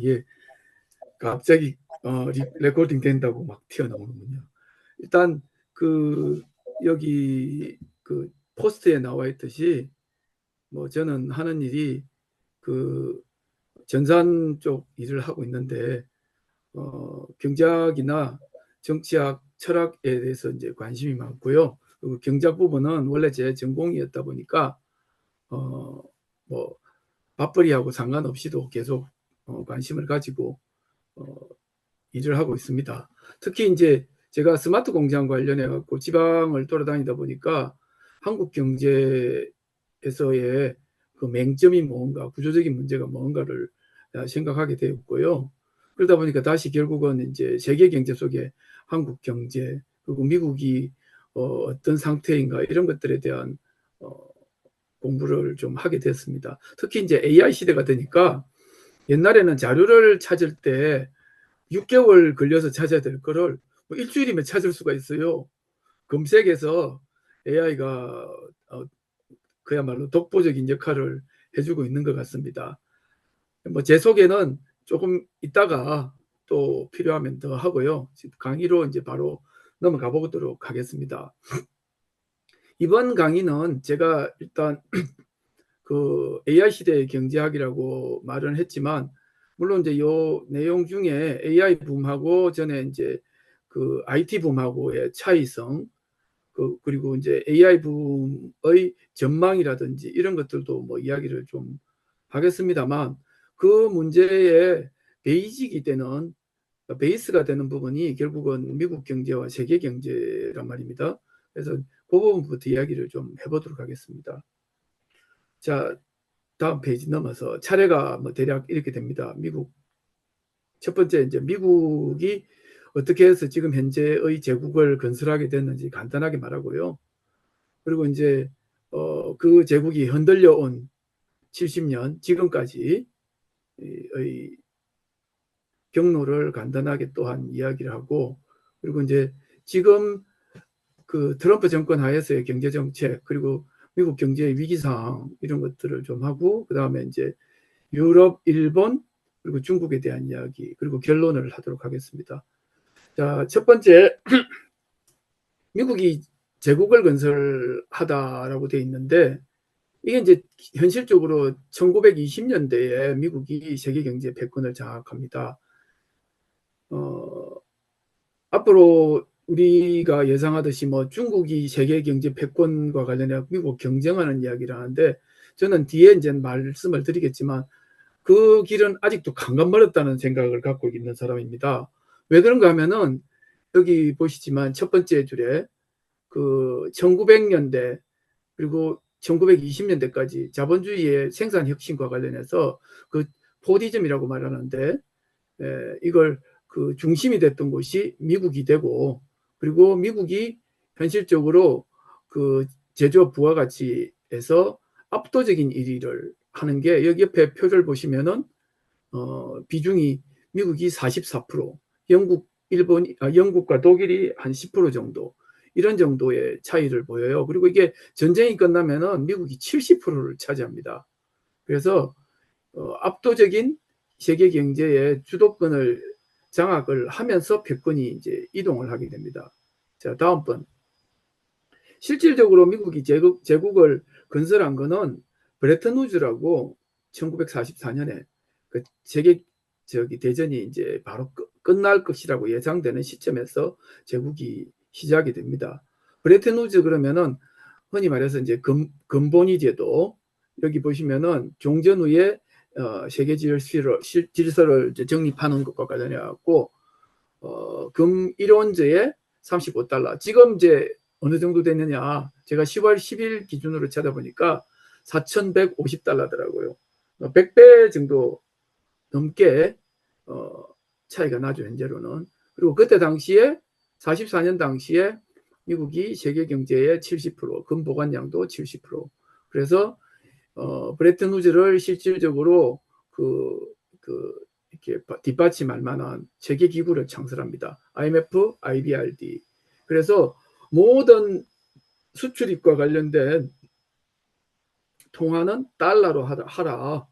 예. 갑자기 레코딩 된다고 막 튀어나오는군요. 일단 그 여기 그 포스트에 나와 있듯이 뭐 저는 하는 일이 그 전산 쪽 일을 하고 있는데 경제학이나 정치학, 철학에 대해서 이제 관심이 많고요. 그리고 경제학 부분은 원래 제 전공이었다 보니까 뭐 맞벌이하고 상관없이도 계속 관심을 가지고 어, 일을 하고 있습니다. 특히 이제 제가 스마트 공장 관련해 갖고 지방을 돌아다니다 보니까 한국 경제에서의 그 맹점이 뭔가, 구조적인 문제가 뭔가를 생각하게 되었고요. 그러다 보니까 다시 결국은 이제 세계 경제 속에 한국 경제, 그리고 미국이 어떤 상태인가 이런 것들에 대한 어, 공부를 좀 하게 됐습니다. 특히 이제 AI 시대가 되니까 옛날에는 자료를 찾을 때 6개월 걸려서 찾아야 될 거를 뭐 일주일이면 찾을 수가 있어요. 검색에서 AI가 그야말로 독보적인 역할을 해주고 있는 것 같습니다. 뭐 제 소개는 조금 있다가 또 필요하면 더 하고요. 강의로 이제 바로 넘어가 보도록 하겠습니다. 이번 강의는 제가 일단 그 AI 시대의 경제학이라고 말은 했지만 물론 이제 요 내용 중에 AI 붐하고 전에 이제 그 IT 붐하고의 차이성 그리고 이제 AI 붐의 전망이라든지 이런 것들도 뭐 이야기를 좀 하겠습니다만 그 문제의 베이직이 되는 베이스가 되는 부분이 결국은 미국 경제와 세계 경제란 말입니다. 그래서 그 부분부터 이야기를 좀 해보도록 하겠습니다. 자, 다음 페이지 넘어서 차례가 뭐 대략 이렇게 됩니다. 미국 첫 번째 이제 미국이 어떻게 해서 지금 현재의 제국을 건설하게 됐는지 간단하게 말하고요. 그리고 이제 그 제국이 흔들려 온 70년 지금까지의 경로를 간단하게 또한 이야기를 하고 그리고 이제 지금 그 트럼프 정권 하에서의 경제 정책 그리고 미국 경제의 위기 상황 이런 것들을 좀 하고 그다음에 이제 유럽, 일본 그리고 중국에 대한 이야기 그리고 결론을 하도록 하겠습니다. 자, 첫 번째 미국이 제국을 건설하다라고 돼 있는데 이게 이제 현실적으로 1920년대에 미국이 세계 경제 패권을 장악합니다. 앞으로 우리가 예상하듯이 뭐 중국이 세계 경제 패권과 관련해 미국 경쟁하는 이야기를 하는데 저는 뒤에 이제 말씀을 드리겠지만 그 길은 아직도 강간 멀었다는 생각을 갖고 있는 사람입니다. 왜 그런가 하면은 여기 보시지만 첫 번째 줄에 그 1900년대 그리고 1920년대까지 자본주의의 생산 혁신과 관련해서 그 포디즘이라고 말하는데 이걸 그 중심이 됐던 곳이 미국이 되고 그리고 미국이 현실적으로 그 제조업 부가가치에서 압도적인 1위를 하는 게 여기 옆에 표를 보시면은 비중이 미국이 44%, 영국과 독일이 한 10% 정도 이런 정도의 차이를 보여요. 그리고 이게 전쟁이 끝나면은 미국이 70%를 차지합니다. 그래서 압도적인 세계 경제의 주도권을 장악을 하면서 패권이 이제 이동을 하게 됩니다. 자, 다음 번. 실질적으로 미국이 제국을 건설한 거는 브레튼 우즈라고 1944년에 그 세계 대전이 이제 바로 끝날 것이라고 예상되는 시점에서 제국이 시작이 됩니다. 브레튼 우즈 그러면은 흔히 말해서 이제 근본위 제도 여기 보시면은 종전 후에 세계 질서를 정립하는 것과 관련해 갖고 금 1온제에 35달러. 지금 이제 어느 정도 됐느냐? 제가 10월 10일 기준으로 찾아보니까 4,150달러더라고요. 100배 정도 넘게 차이가 나죠, 현재로는. 그리고 그때 당시에 44년 당시에 미국이 세계 경제의 70%, 금 보관량도 70%. 그래서 브레튼 우즈를 실질적으로 그 이렇게 뒷받침할 만한 세계 기구를 창설합니다. IMF, IBRD. 그래서 모든 수출입과 관련된 통화는 달러로 하라라고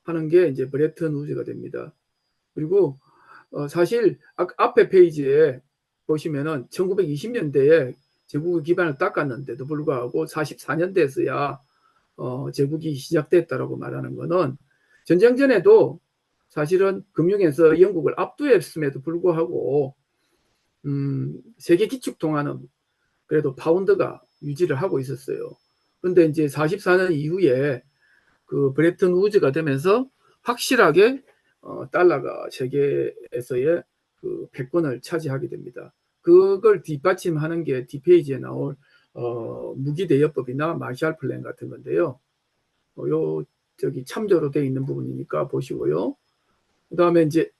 하는 게 이제 브레튼 우즈가 됩니다. 그리고 사실 앞에 페이지에 보시면은 1920년대에 제국의 기반을 닦았는데도 불구하고 44년대에서야 제국이 시작됐다라고 말하는 거는 전쟁 전에도 사실은 금융에서 영국을 압도했음에도 불구하고 세계 기축통화는 그래도 파운드가 유지를 하고 있었어요. 그런데 이제 44년 이후에 그 브레튼 우즈가 되면서 확실하게 달러가 세계에서의 그 패권을 차지하게 됩니다. 그걸 뒷받침하는 게 뒷페이지에 나올 무기대여법이나 마샬 플랜 같은 건데요. 요 참조로 되어 있는 부분이니까 보시고요. 그 다음에 이제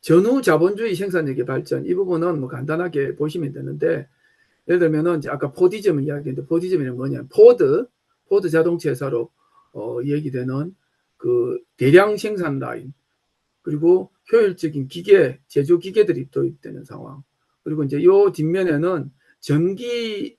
전후 자본주의 생산력의 발전, 이 부분은 뭐 간단하게 보시면 되는데, 예를 들면은 이제 아까 포디즘 이야기했는데, 포디즘이란 뭐냐, 포드 자동차 회사로 얘기되는 그 대량 생산 라인, 그리고 효율적인 기계, 제조 기계들이 도입되는 상황. 그리고 이제 요 뒷면에는 전기를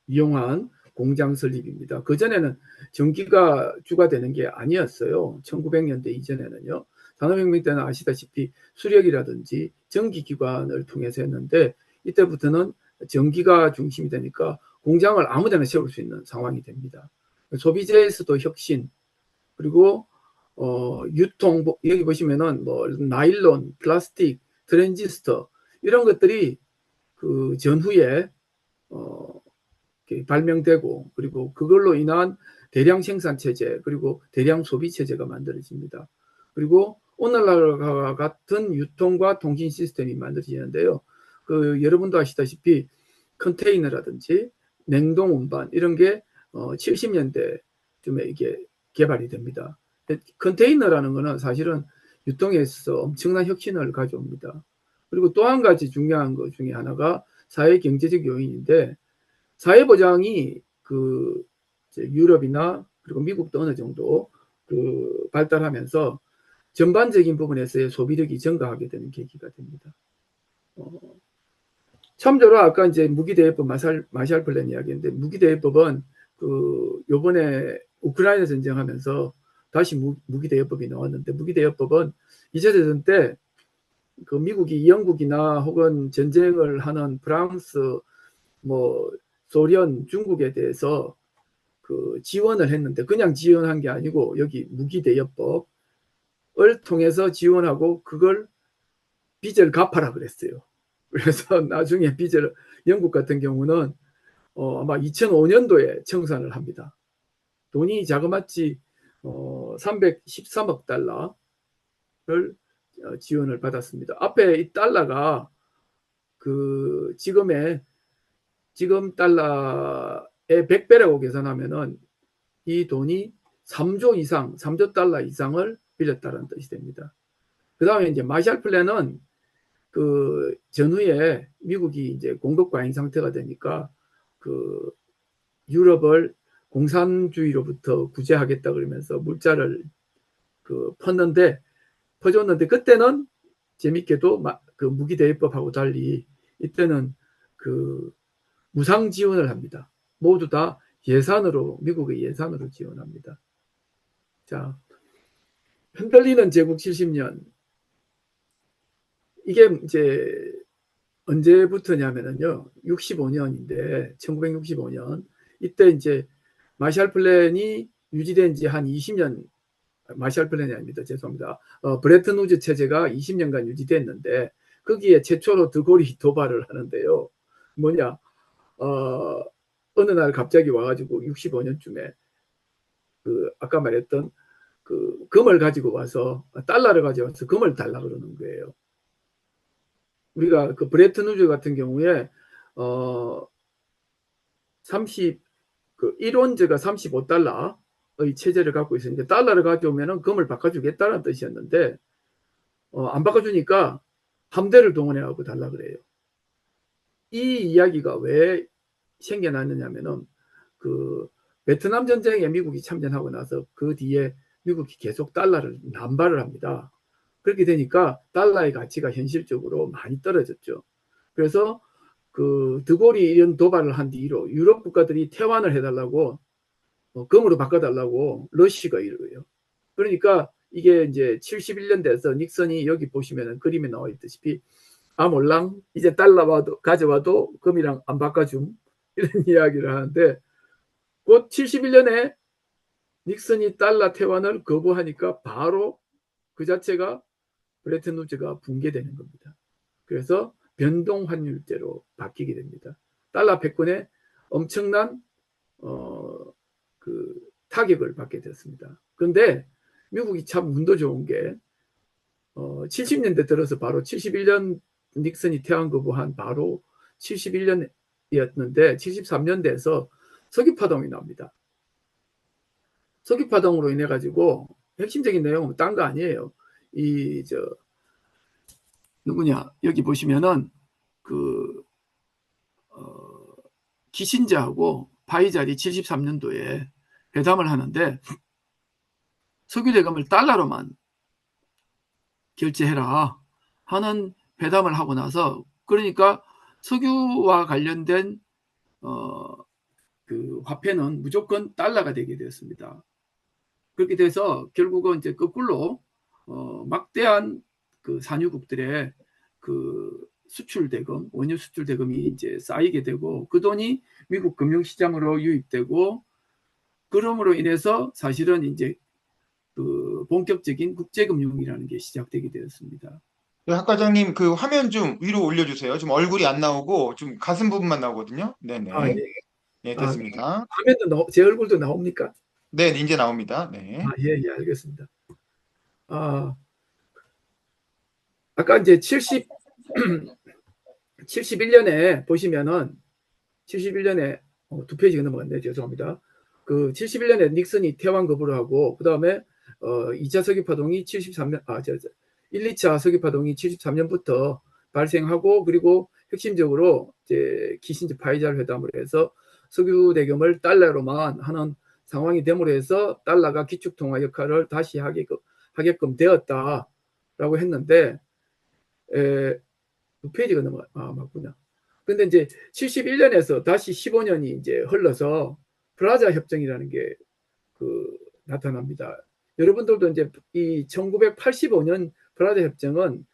이용한 공장 설립입니다. 그전에는 전기가 주가 되는 게 아니었어요. 1900년대 이전에는요. 산업혁명 때는 아시다시피 수력이라든지 전기기관을 통해서 했는데, 이때부터는 전기가 중심이 되니까 공장을 아무데나 세울 수 있는 상황이 됩니다. 소비재에서도 혁신, 그리고 유통, 여기 보시면은 뭐 나일론, 플라스틱, 트랜지스터 이런 것들이 그 전후에 발명되고, 그리고 그걸로 인한 대량 생산 체제, 그리고 대량 소비 체제가 만들어집니다. 그리고 오늘날과 같은 유통과 통신 시스템이 만들어지는데요. 그 여러분도 아시다시피 컨테이너라든지 냉동 운반 이런 게 70년대쯤에 이게 개발이 됩니다. 컨테이너라는 거는 사실은 유통에 있어서 엄청난 혁신을 가져옵니다. 그리고 또 한 가지 중요한 것 중에 하나가 사회 경제적 요인인데, 사회보장이 그 유럽이나 그리고 미국도 어느 정도 그 발달하면서 전반적인 부분에서의 소비력이 증가하게 되는 계기가 됩니다. 참조로 아까 이제 무기대여법 마샬 플랜 이야기했는데, 무기대여법은 그 요번에 우크라이나 전쟁하면서 다시 무기대여법이 나왔는데, 무기대여법은 2차 대전 때 그 미국이 영국이나 혹은 전쟁을 하는 프랑스, 뭐 소련, 중국에 대해서 그 지원을 했는데, 그냥 지원한 게 아니고 여기 무기대여법을 통해서 지원하고 그걸 빚을 갚아라 그랬어요. 그래서 나중에 빚을, 영국 같은 경우는 아마 2005년도에 청산을 합니다. 돈이 자그마치 313억 달러를 지원을 받았습니다. 앞에 이 달러가 그 지금 달러의 100배라고 계산하면은 이 돈이 3조 이상, 3조 달러 이상을 빌렸다는 뜻이 됩니다. 그 다음에 이제 마샬 플랜은 그 전후에 미국이 이제 공급 과잉 상태가 되니까 그 유럽을 공산주의로부터 구제하겠다 그러면서 물자를 그 퍼줬는데, 그때는 재밌게도 그 무기대여법하고 달리 이때는 그 무상 지원을 합니다. 모두 다 예산으로, 미국의 예산으로 지원합니다. 자, 흔들리는 제국 70년. 이게 이제 언제부터냐면요, 65년인데, 1965년. 이때 이제 마샬 플랜이 유지된 지 한 20년, 마샬 플랜이 아닙니다. 죄송합니다. 브레튼 우즈 체제가 20년간 유지됐는데, 거기에 최초로 드골이 도발을 하는데요. 뭐냐, 어느 날 갑자기 와가지고 65년쯤에 그 아까 말했던 그 금을 가지고 와서, 달러를 가져와서 금을 달라 그러는 거예요. 우리가 그 브레튼 우즈 같은 경우에 1온즈가 35달러의 체제를 갖고 있으니까 달러를 가져오면 금을 바꿔주겠다는 뜻이었는데, 안 바꿔주니까 함대를 동원해갖고 달라 그래요. 이 이야기가 왜 생겨났느냐면은 그 베트남 전쟁에 미국이 참전하고 나서 그 뒤에 미국이 계속 달러를 남발을 합니다. 그렇게 되니까 달러의 가치가 현실적으로 많이 떨어졌죠. 그래서 그 드골이 이런 도발을 한 뒤로 유럽 국가들이 퇴환을 해달라고 금으로 바꿔달라고 러시가 이러고요. 그러니까 이게 이제 71년 돼서 닉슨이 여기 보시면 그림에 나와 있다시피 몰랑 이제 달러 와도 가져와도 금이랑 안 바꿔줌 이런 이야기를 하는데 곧 71년에 닉슨이 달러 퇴환을 거부하니까 바로 그 자체가 브레튼 우즈가 붕괴되는 겁니다. 그래서 변동환율제로 바뀌게 됩니다. 달러 패권에 엄청난 그 타격을 받게 됐습니다. 그런데 미국이 참 운도 좋은 게 70년대 들어서 바로 71년 닉슨이 퇴환 거부한 바로 71년이었는데 73년대에서 석유파동이 납니다. 석유파동으로 인해 가지고 핵심적인 내용은 딴 거 아니에요. 누구냐 여기 보시면은 그 키신저하고 파이잘이 73년도에 회담을 하는데 석유 대금을 달러로만 결제해라 하는 회담을 하고 나서 그러니까 석유와 관련된 그 화폐는 무조건 달러가 되게 되었습니다. 그렇게 돼서 결국은 이제 거꾸로 막대한 그 산유국들의 그 수출 대금, 원유 수출 대금이 이제 쌓이게 되고 그 돈이 미국 금융시장으로 유입되고 그럼으로 인해서 사실은 이제 그 본격적인 국제금융이라는 게 시작되게 되었습니다. 네, 학 과장님 그 화면 좀 위로 올려주세요. 좀 얼굴이 안 나오고 좀 가슴 부분만 나오거든요. 아, 예. 네네. 네, 아, 됐습니다. 화면도 제 얼굴도 나옵니까? 네, 이제 나옵니다. 네. 예, 예, 알겠습니다. 아, 아까 이제 71년에 보시면은 71년에 두 페이지가 넘어갔네요. 죄송합니다. 그 71년에 닉슨이 퇴원 거부를 하고 그다음에 2차 석유 파동이 73년 1, 2차 석유 파동이 73년부터 발생하고 그리고 핵심적으로 이제 키신저 파이잘 회담을 해서 석유 대금을 달러로만 하는 상황이 됨으로 해서 달러가 기축 통화 역할을 다시 하게끔 되었다라고 했는데 두 페이지가 넘어 맞구나. 근데 이제 71년에서 다시 15년이 이제 흘러서 프라자 협정이라는 게 그 나타납니다. 여러분들도 이제 이 1985년 프라자 협정은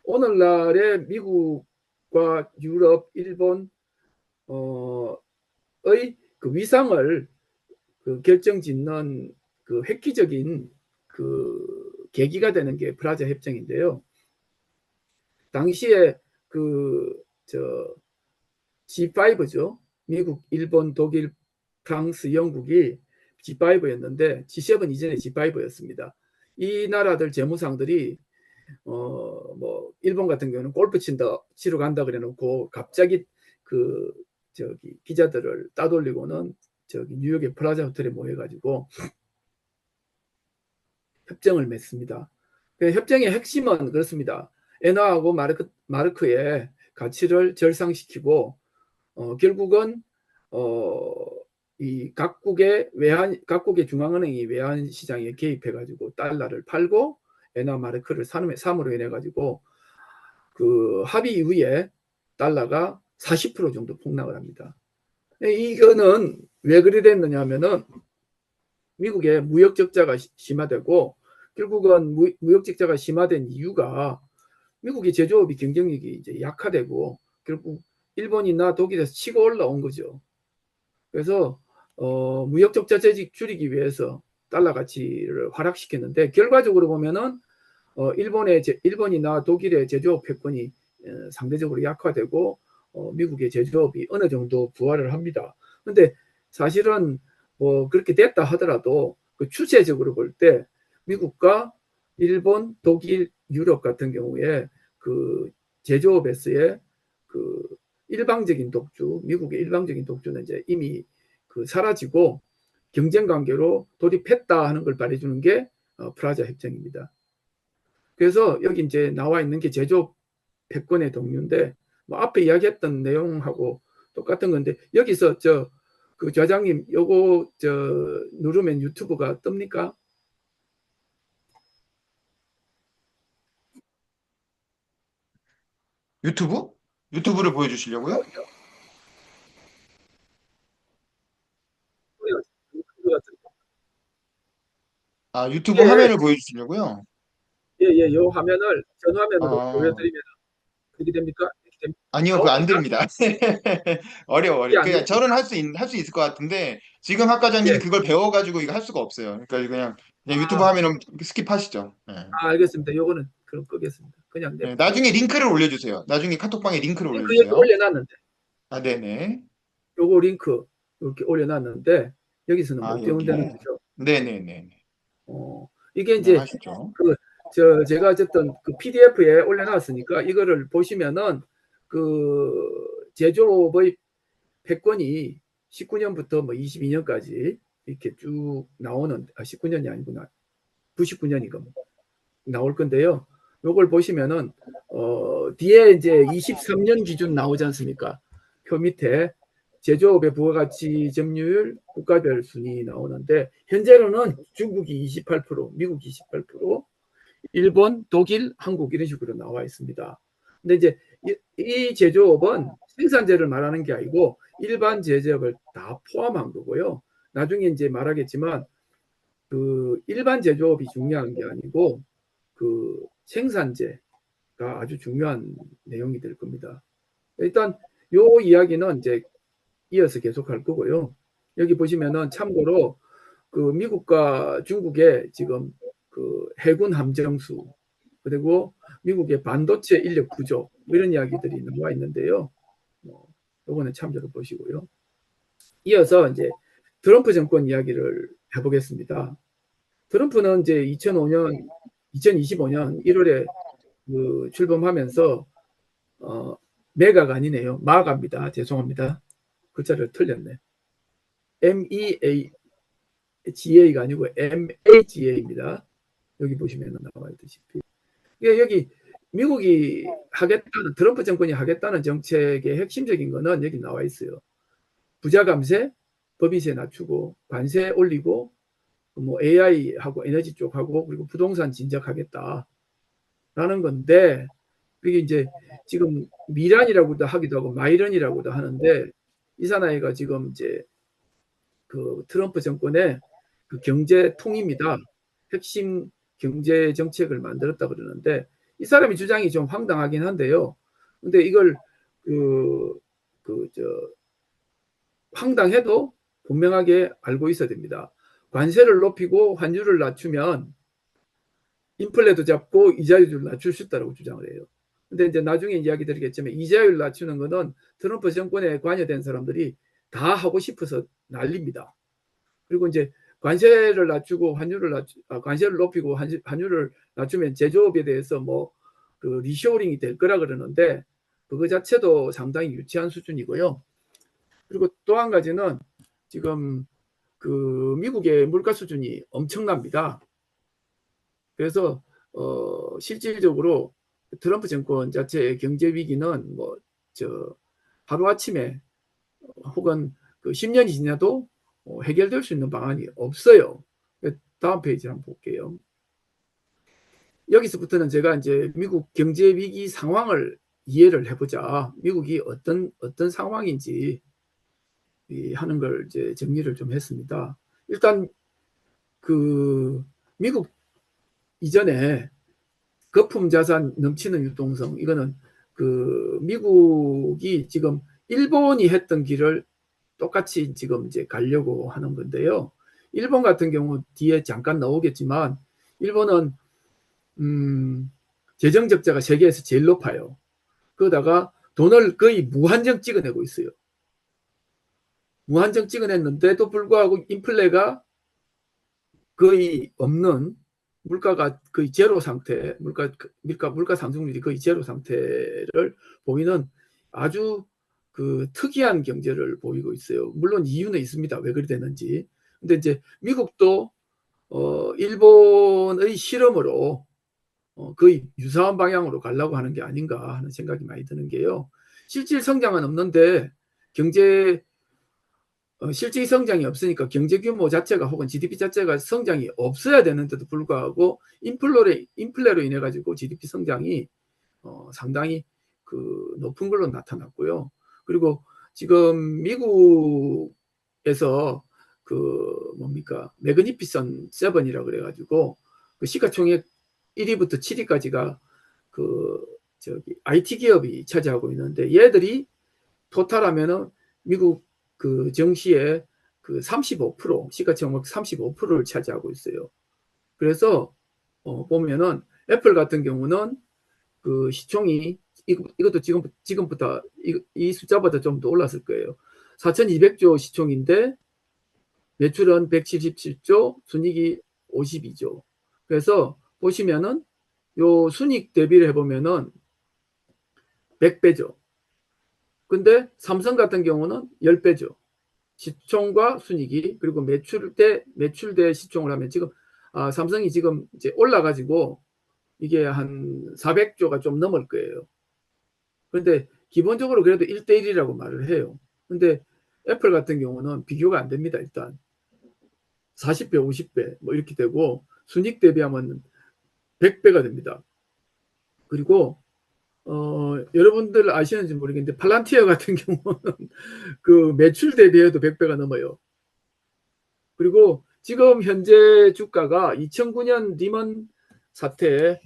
오늘날의 미국과 유럽, 일본 어의 그 위상을 그 결정짓는 그 획기적인 그 계기가 되는 게 프라자 협정인데요. 당시에 그저 G5죠. 미국, 일본, 독일, 프랑스, 영국이 G5였는데 G7 이전에 G5였습니다. 이 나라들 재무상들이 뭐 일본 같은 경우는 골프 치러 간다 그래놓고 갑자기 그 저기 기자들을 따돌리고는 저기 뉴욕의 프라자 호텔에 모여가지고 협정을 맺습니다. 그 협정의 핵심은 그렇습니다. 엔화하고 마르크의 가치를 절상시키고 결국은 어, 이 각국의 중앙은행이 외환 시장에 개입해가지고 달러를 팔고 엔화 마르크를 삼으로 인해 가지고 그 합의 이후에 달러가 40% 정도 폭락을 합니다. 이거는 왜 그래 됐느냐 하면은 미국의 무역 적자가 심화되고 결국은 무역 적자가 심화된 이유가 미국의 제조업이 경쟁력이 이제 약화되고 결국 일본이나 독일에서 치고 올라온 거죠. 그래서 무역 적자 줄이기 위해서 달러 가치를 하락시켰는데 결과적으로 보면은 일본이나 독일의 제조업 패권이 상대적으로 약화되고 미국의 제조업이 어느 정도 부활을 합니다. 그런데 사실은 뭐 그렇게 됐다 하더라도 그 추세적으로 볼 때 미국과 일본, 독일, 유럽 같은 경우에 그 제조업에서의 그 일방적인 독주, 미국의 일방적인 독주는 이제 이미 그 사라지고 경쟁 관계로 돌입했다 하는 걸 말해주는 게 프라자 협정입니다. 그래서 여기 이제 나와 있는 게 제조업 패권의 동료인데 뭐 앞에 이야기했던 내용하고 똑같은 건데 여기서 그 좌장님 요거 누르면 유튜브가 뜹니까? 유튜브? 유튜브를 보여주시려고요? 아, 유튜브 이게 화면을 보여주시려고요? 예예 요 화면을 전 화면으로 아, 보여드리면 그렇게 됩니까? 이렇게 아니요, 그거 안 나옵니까? 됩니다. 어려워, 이게 어려워. 안 그냥 됩니까? 저는 할 수 있을 것 같은데, 지금 학과장님이 예. 그걸 배워가지고 이거 할 수가 없어요. 그러니까 그냥 유튜브 아, 화면은 스킵하시죠. 네. 알겠습니다. 요거는 그럼 끄겠습니다. 그냥 네, 냅두고. 나중에 링크를 올려주세요. 나중에 카톡방에 링크를 링크 여기 올려주세요. 올려놨는데 아, 네네. 요거 링크 이렇게 올려놨는데 여기서는 아, 못 띄운다는 여기에. 거죠. 네네네. 이게 그냥 이제 하시죠. 그 제가 어쨌든 그 PDF에 올려놨으니까 이거를 보시면은 그 제조업의 패권이 19년부터 뭐 22년까지 이렇게 쭉 나오는 19년이 아니구나 99년인가 뭐 나올 건데요. 요걸 보시면은 뒤에 이제 23년 기준 나오지 않습니까? 표 밑에 제조업의 부가가치 점유율 국가별 순위 나오는데 현재로는 중국이 28%, 미국이 28%, 일본, 독일, 한국 이런 식으로 나와 있습니다. 근데 이제 이 제조업은 생산재를 말하는 게 아니고 일반 제조업을 다 포함한 거고요. 나중에 이제 말하겠지만 그 일반 제조업이 중요한 게 아니고 그 생산재가 아주 중요한 내용이 될 겁니다. 일단 요 이야기는 이제 이어서 계속할 거고요. 여기 보시면은 참고로 그 미국과 중국의 지금 그 해군 함정수 그리고 미국의 반도체 인력 구조 뭐 이런 이야기들이 나와 있는데요. 요거는 참조를 보시고요. 이어서 이제 트럼프 정권 이야기를 해보겠습니다. 트럼프는 이제 2005년, 2025년 1월에 그 출범하면서 메가가 아니네요. 마가입니다. 죄송합니다. 글자를 틀렸네. MEAGA가 아니고 MAGA입니다. 여기 보시면 나와 있듯이. 여기 미국이 하겠다는 트럼프 정권이 하겠다는 정책의 핵심적인 거는 여기 나와 있어요. 부자 감세, 법인세 낮추고 관세 올리고 뭐 AI하고 에너지 쪽하고 그리고 부동산 진작하겠다라는 건데 그게 이제 지금 미란이라고도 하기도 하고 마이런이라고도 하는데 이 사나이가 지금 이제 그 트럼프 정권의 그 경제 통입니다. 핵심 경제 정책을 만들었다 그러는데 이 사람의 주장이 좀 황당하긴 한데요. 근데 이걸 그, 저 황당해도 분명하게 알고 있어야 됩니다. 관세를 높이고 환율을 낮추면 인플레도 잡고 이자율을 낮출 수 있다고 주장을 해요. 근데 이제 나중에 이야기 드리겠지만 이자율 낮추는 거는 트럼프 정권에 관여된 사람들이 다 하고 싶어서 난립니다. 그리고 이제 관세를 낮추고 관세를 높이고 환율을 낮추면 제조업에 대해서 뭐그 리쇼링이 될 거라 그러는데 그거 자체도 상당히 유치한 수준이고요. 그리고 또 한 가지는 지금 그 미국의 물가 수준이 엄청납니다. 그래서 실질적으로 트럼프 정권 자체의 경제 위기는 뭐저 하루 아침에 혹은 그 10년이 지나도 해결될 수 있는 방안이 없어요. 다음 페이지 한번 볼게요. 여기서부터는 제가 이제 미국 경제 위기 상황을 이해를 해보자. 미국이 어떤 상황인지 하는 걸 이제 정리를 좀 했습니다. 일단 그 미국 이전에 거품 자산 넘치는 유동성 이거는 그 미국이 지금 일본이 했던 길을 똑같이 지금 이제 가려고 하는 건데요. 일본 같은 경우 뒤에 잠깐 나오겠지만 일본은 재정 적자가 세계에서 제일 높아요. 그러다가 돈을 거의 무한정 찍어내고 있어요. 무한정 찍어냈는데도 불구하고 인플레가 거의 없는 물가가 거의 제로 상태, 물가 상승률이 거의 제로 상태를 보이는 아주 그 특이한 경제를 보이고 있어요. 물론 이유는 있습니다. 왜 그리 되는지. 근데 이제 미국도 일본의 실험으로 거의 유사한 방향으로 가려고 하는 게 아닌가 하는 생각이 많이 드는 게요. 실질 성장은 없는데 경제 실질 성장이 없으니까 경제 규모 자체가 혹은 GDP 자체가 성장이 없어야 되는데도 불구하고 인플레로 인해 가지고 GDP 성장이 상당히 그 높은 걸로 나타났고요. 그리고 지금 미국에서 그 뭡니까 매그니피선 7이라고 그래가지고 그 시가총액 1위부터 7위까지가 그 저기 IT 기업이 차지하고 있는데 얘들이 토탈하면은 미국 그 정시의 그 35% 시가총액 35%를 차지하고 있어요. 그래서 보면은 애플 같은 경우는 그 시총이 이것도 지금부터 이 숫자보다 좀 더 올랐을 거예요. 4,200조 시총인데 매출은 177조, 순이익이 52조. 그래서 보시면은 요 순이익 대비를 해보면은 100배죠. 근데 삼성 같은 경우는 10배죠. 시총과 순이익이. 그리고 매출 대 시총을 하면 지금 삼성이 지금 이제 올라가지고 이게 한 400조가 좀 넘을 거예요. 그런데 기본적으로 그래도 1대1이라고 말을 해요. 근데 애플 같은 경우는 비교가 안 됩니다. 일단 40배, 50배 뭐 이렇게 되고 순이익 대비하면 100배가 됩니다. 그리고 여러분들 아시는지 모르겠는데 팔란티어 같은 경우는 그 매출 대비해도 100배가 넘어요. 그리고 지금 현재 주가가 2009년 리먼 사태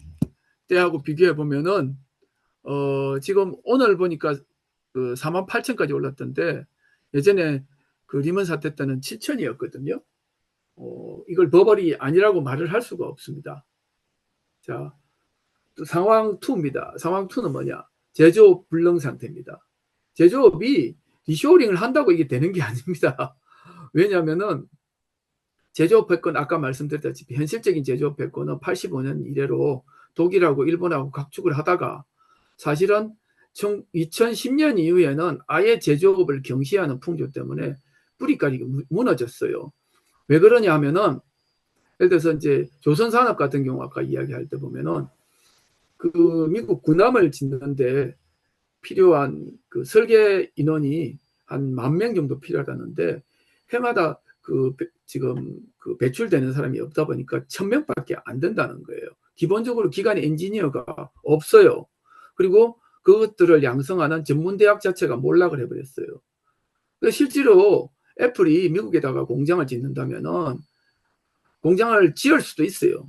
때하고 비교해 보면은 지금 오늘 보니까 그 48,000까지 올랐던데 예전에 그 리먼 사태 때는 7,000이었거든요. 이걸 버블이 아니라고 말을 할 수가 없습니다. 자, 또 상황 2입니다. 상황 2는 뭐냐? 제조업 불능 상태입니다. 제조업이 리쇼링을 한다고 이게 되는 게 아닙니다. 왜냐하면은 제조업 패권 아까 말씀드렸다시피 현실적인 제조업 패권은 85년 이래로 독일하고 일본하고 각축을 하다가 사실은 2010년 이후에는 아예 제조업을 경시하는 풍조 때문에 뿌리까지 무너졌어요. 왜 그러냐 하면은 예를 들어서 이제 조선산업 같은 경우 아까 이야기할 때 보면은 그 미국 군함을 짓는데 필요한 그 설계 인원이 한 10,000명 정도 필요하다는데 해마다 그 지금 그 배출되는 사람이 없다 보니까 1,000명밖에 안 된다는 거예요. 기본적으로 기관 엔지니어가 없어요. 그리고 그것들을 양성하는 전문대학 자체가 몰락을 해버렸어요. 실제로 애플이 미국에다가 공장을 짓는다면은 공장을 지을 수도 있어요.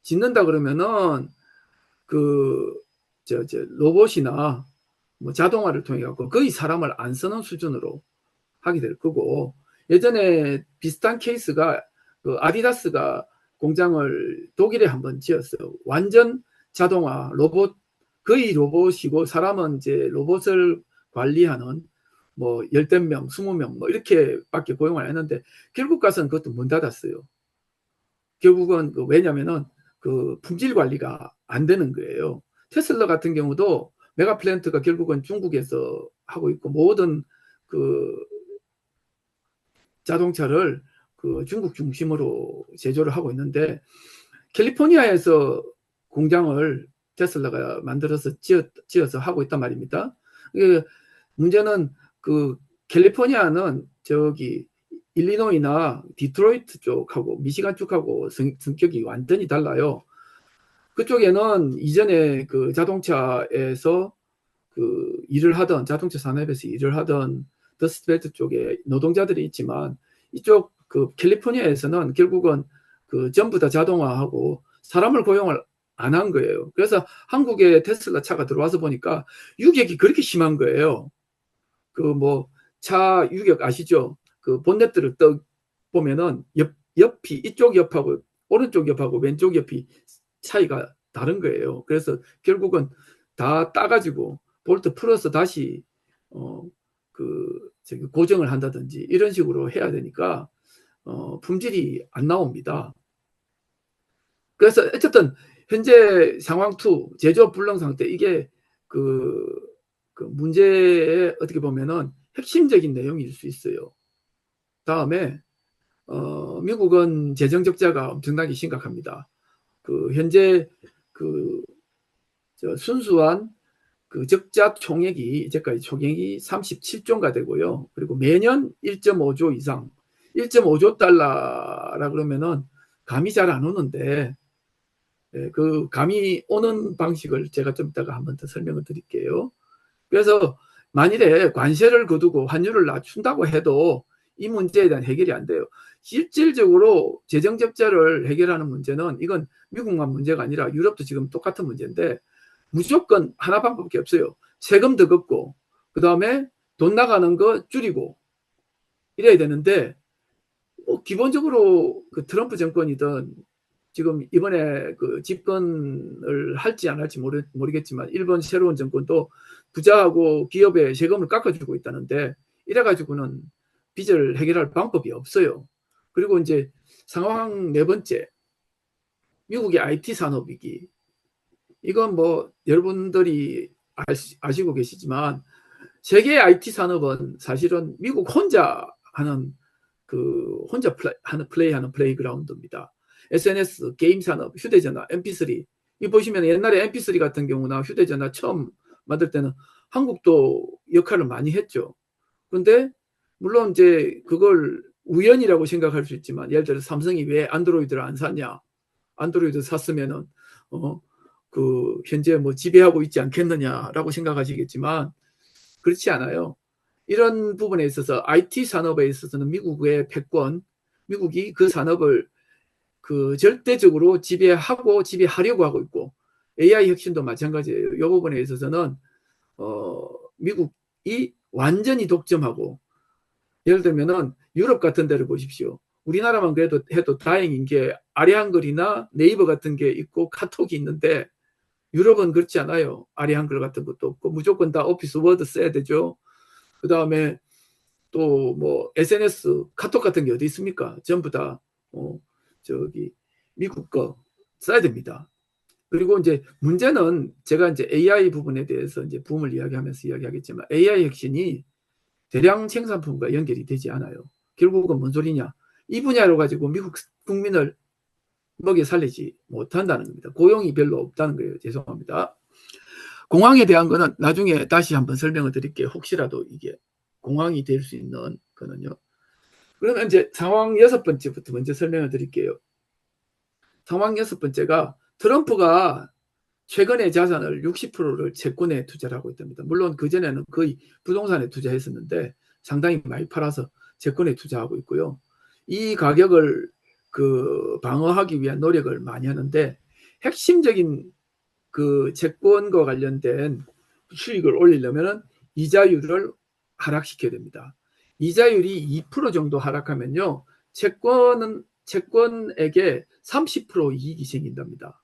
짓는다 그러면은 그 로봇이나 뭐 자동화를 통해 갖고 거의 사람을 안 쓰는 수준으로 하게 될 거고 예전에 비슷한 케이스가 그 아디다스가 공장을 독일에 한번 지었어요. 완전 자동화 로봇 거의 로봇이고 사람은 이제 로봇을 관리하는 뭐 10명, 20명 뭐 이렇게밖에 고용을 안 했는데 결국 가서는 그것도 문 닫았어요. 결국은 왜냐면은 그 품질 관리가 안 되는 거예요. 테슬라 같은 경우도 메가 플랜트가 결국은 중국에서 하고 있고 모든 그 자동차를 그 중국 중심으로 제조를 하고 있는데 캘리포니아에서 공장을 테슬라가 만들어서 지어서 하고 있단 말입니다. 문제는 그 캘리포니아는 저기 일리노이나 디트로이트 쪽하고 미시간 쪽하고 성격이 완전히 달라요. 그쪽에는 이전에 그 자동차에서 그 일을 하던 자동차 산업에서 일을 하던 더스트벨트 쪽에 노동자들이 있지만 이쪽 그 캘리포니아에서는 결국은 그 전부 다 자동화하고 사람을 고용을 안 한 거예요. 그래서 한국에 테슬라 차가 들어와서 보니까 유격이 그렇게 심한 거예요. 그 뭐 차 유격 아시죠? 그 본네트를 떠 보면은 옆이 이쪽 옆하고 오른쪽 옆하고 왼쪽 옆이 차이가 다른 거예요. 그래서 결국은 다 따가지고 볼트 풀어서 다시 고정을 한다든지 이런 식으로 해야 되니까 품질이 안 나옵니다. 그래서 어쨌든 현재 상황 2 제조업 불능 상태 이게 그 문제의 어떻게 보면은 핵심적인 내용일 수 있어요. 다음에 미국은 재정 적자가 엄청나게 심각합니다. 그 현재 그 순수한 그 적자 총액이 이제까지 총액이 37조가 되고요. 그리고 매년 1.5조 이상, 1.5조 달러라 그러면은 감이 잘 안 오는데 그 감이 오는 방식을 제가 좀 이따가 한 번 더 설명을 드릴게요. 그래서 만일에 관세를 거두고 환율을 낮춘다고 해도 이 문제에 대한 해결이 안 돼요. 실질적으로 재정 적자를 해결하는 문제는 이건 미국만 문제가 아니라 유럽도 지금 똑같은 문제인데 무조건 하나 방법밖에 없어요. 세금 더 걷고 그다음에 돈 나가는 거 줄이고 이래야 되는데 기본적으로 그 트럼프 정권이든 지금 이번에 그 집권을 할지 안 할지 모르겠지만 일본 새로운 정권도 부자하고 기업에 세금을 깎아주고 있다는데 이래가지고는 빚을 해결할 방법이 없어요. 그리고 이제 상황 네 번째, 미국의 IT 산업위기. 이건 뭐 여러분들이 아시고 계시지만 세계 IT 산업은 사실은 미국 혼자 하는 혼자 플레이하는 플레이그라운드입니다. SNS, 게임 산업, 휴대전화, MP3. 이 보시면 옛날에 MP3 같은 경우나 휴대전화 처음 만들 때는 한국도 역할을 많이 했죠. 그런데 물론 이제 그걸 우연이라고 생각할 수 있지만 예를 들어 삼성이 왜 안드로이드를 안 샀냐? 안드로이드 샀으면은 그 현재 뭐 지배하고 있지 않겠느냐라고 생각하시겠지만 그렇지 않아요. 이런 부분에 있어서 IT 산업에 있어서는 미국의 패권, 미국이 그 산업을 그 절대적으로 지배하고 지배하려고 하고 있고 AI 혁신도 마찬가지예요. 이 부분에 있어서는 미국이 완전히 독점하고 예를 들면은 유럽 같은 데를 보십시오. 우리나라만 그래도 해도 다행인 게 아리한글이나 네이버 같은 게 있고 카톡이 있는데 유럽은 그렇지 않아요. 아리한글 같은 것도 없고 무조건 다 오피스 워드 써야 되죠. 그 다음에 또 뭐 SNS, 카톡 같은 게 어디 있습니까? 전부 다 저기 미국 거 써야 됩니다. 그리고 이제 문제는 제가 이제 AI 부분에 대해서 이제 붐을 이야기하면서 이야기하겠지만 AI 혁신이 대량 생산품과 연결이 되지 않아요. 결국은 뭔 소리냐? 이 분야로 가지고 미국 국민을 먹여 살리지 못한다는 겁니다. 고용이 별로 없다는 거예요. 죄송합니다. 공황에 대한 거는 나중에 다시 한번 설명을 드릴게요. 혹시라도 이게 공황이 될 수 있는 거는요. 그러면 이제 상황 여섯 번째부터 먼저 설명을 드릴게요. 상황 여섯 번째가 트럼프가 최근에 자산을 60%를 채권에 투자를 하고 있답니다. 물론 그전에는 거의 부동산에 투자했었는데 상당히 많이 팔아서 채권에 투자하고 있고요. 이 가격을 방어하기 위한 노력을 많이 하는데 핵심적인 그 채권과 관련된 수익을 올리려면 이자율을 하락시켜야 됩니다. 이자율이 2% 정도 하락하면요. 채권에게 30% 이익이 생긴답니다.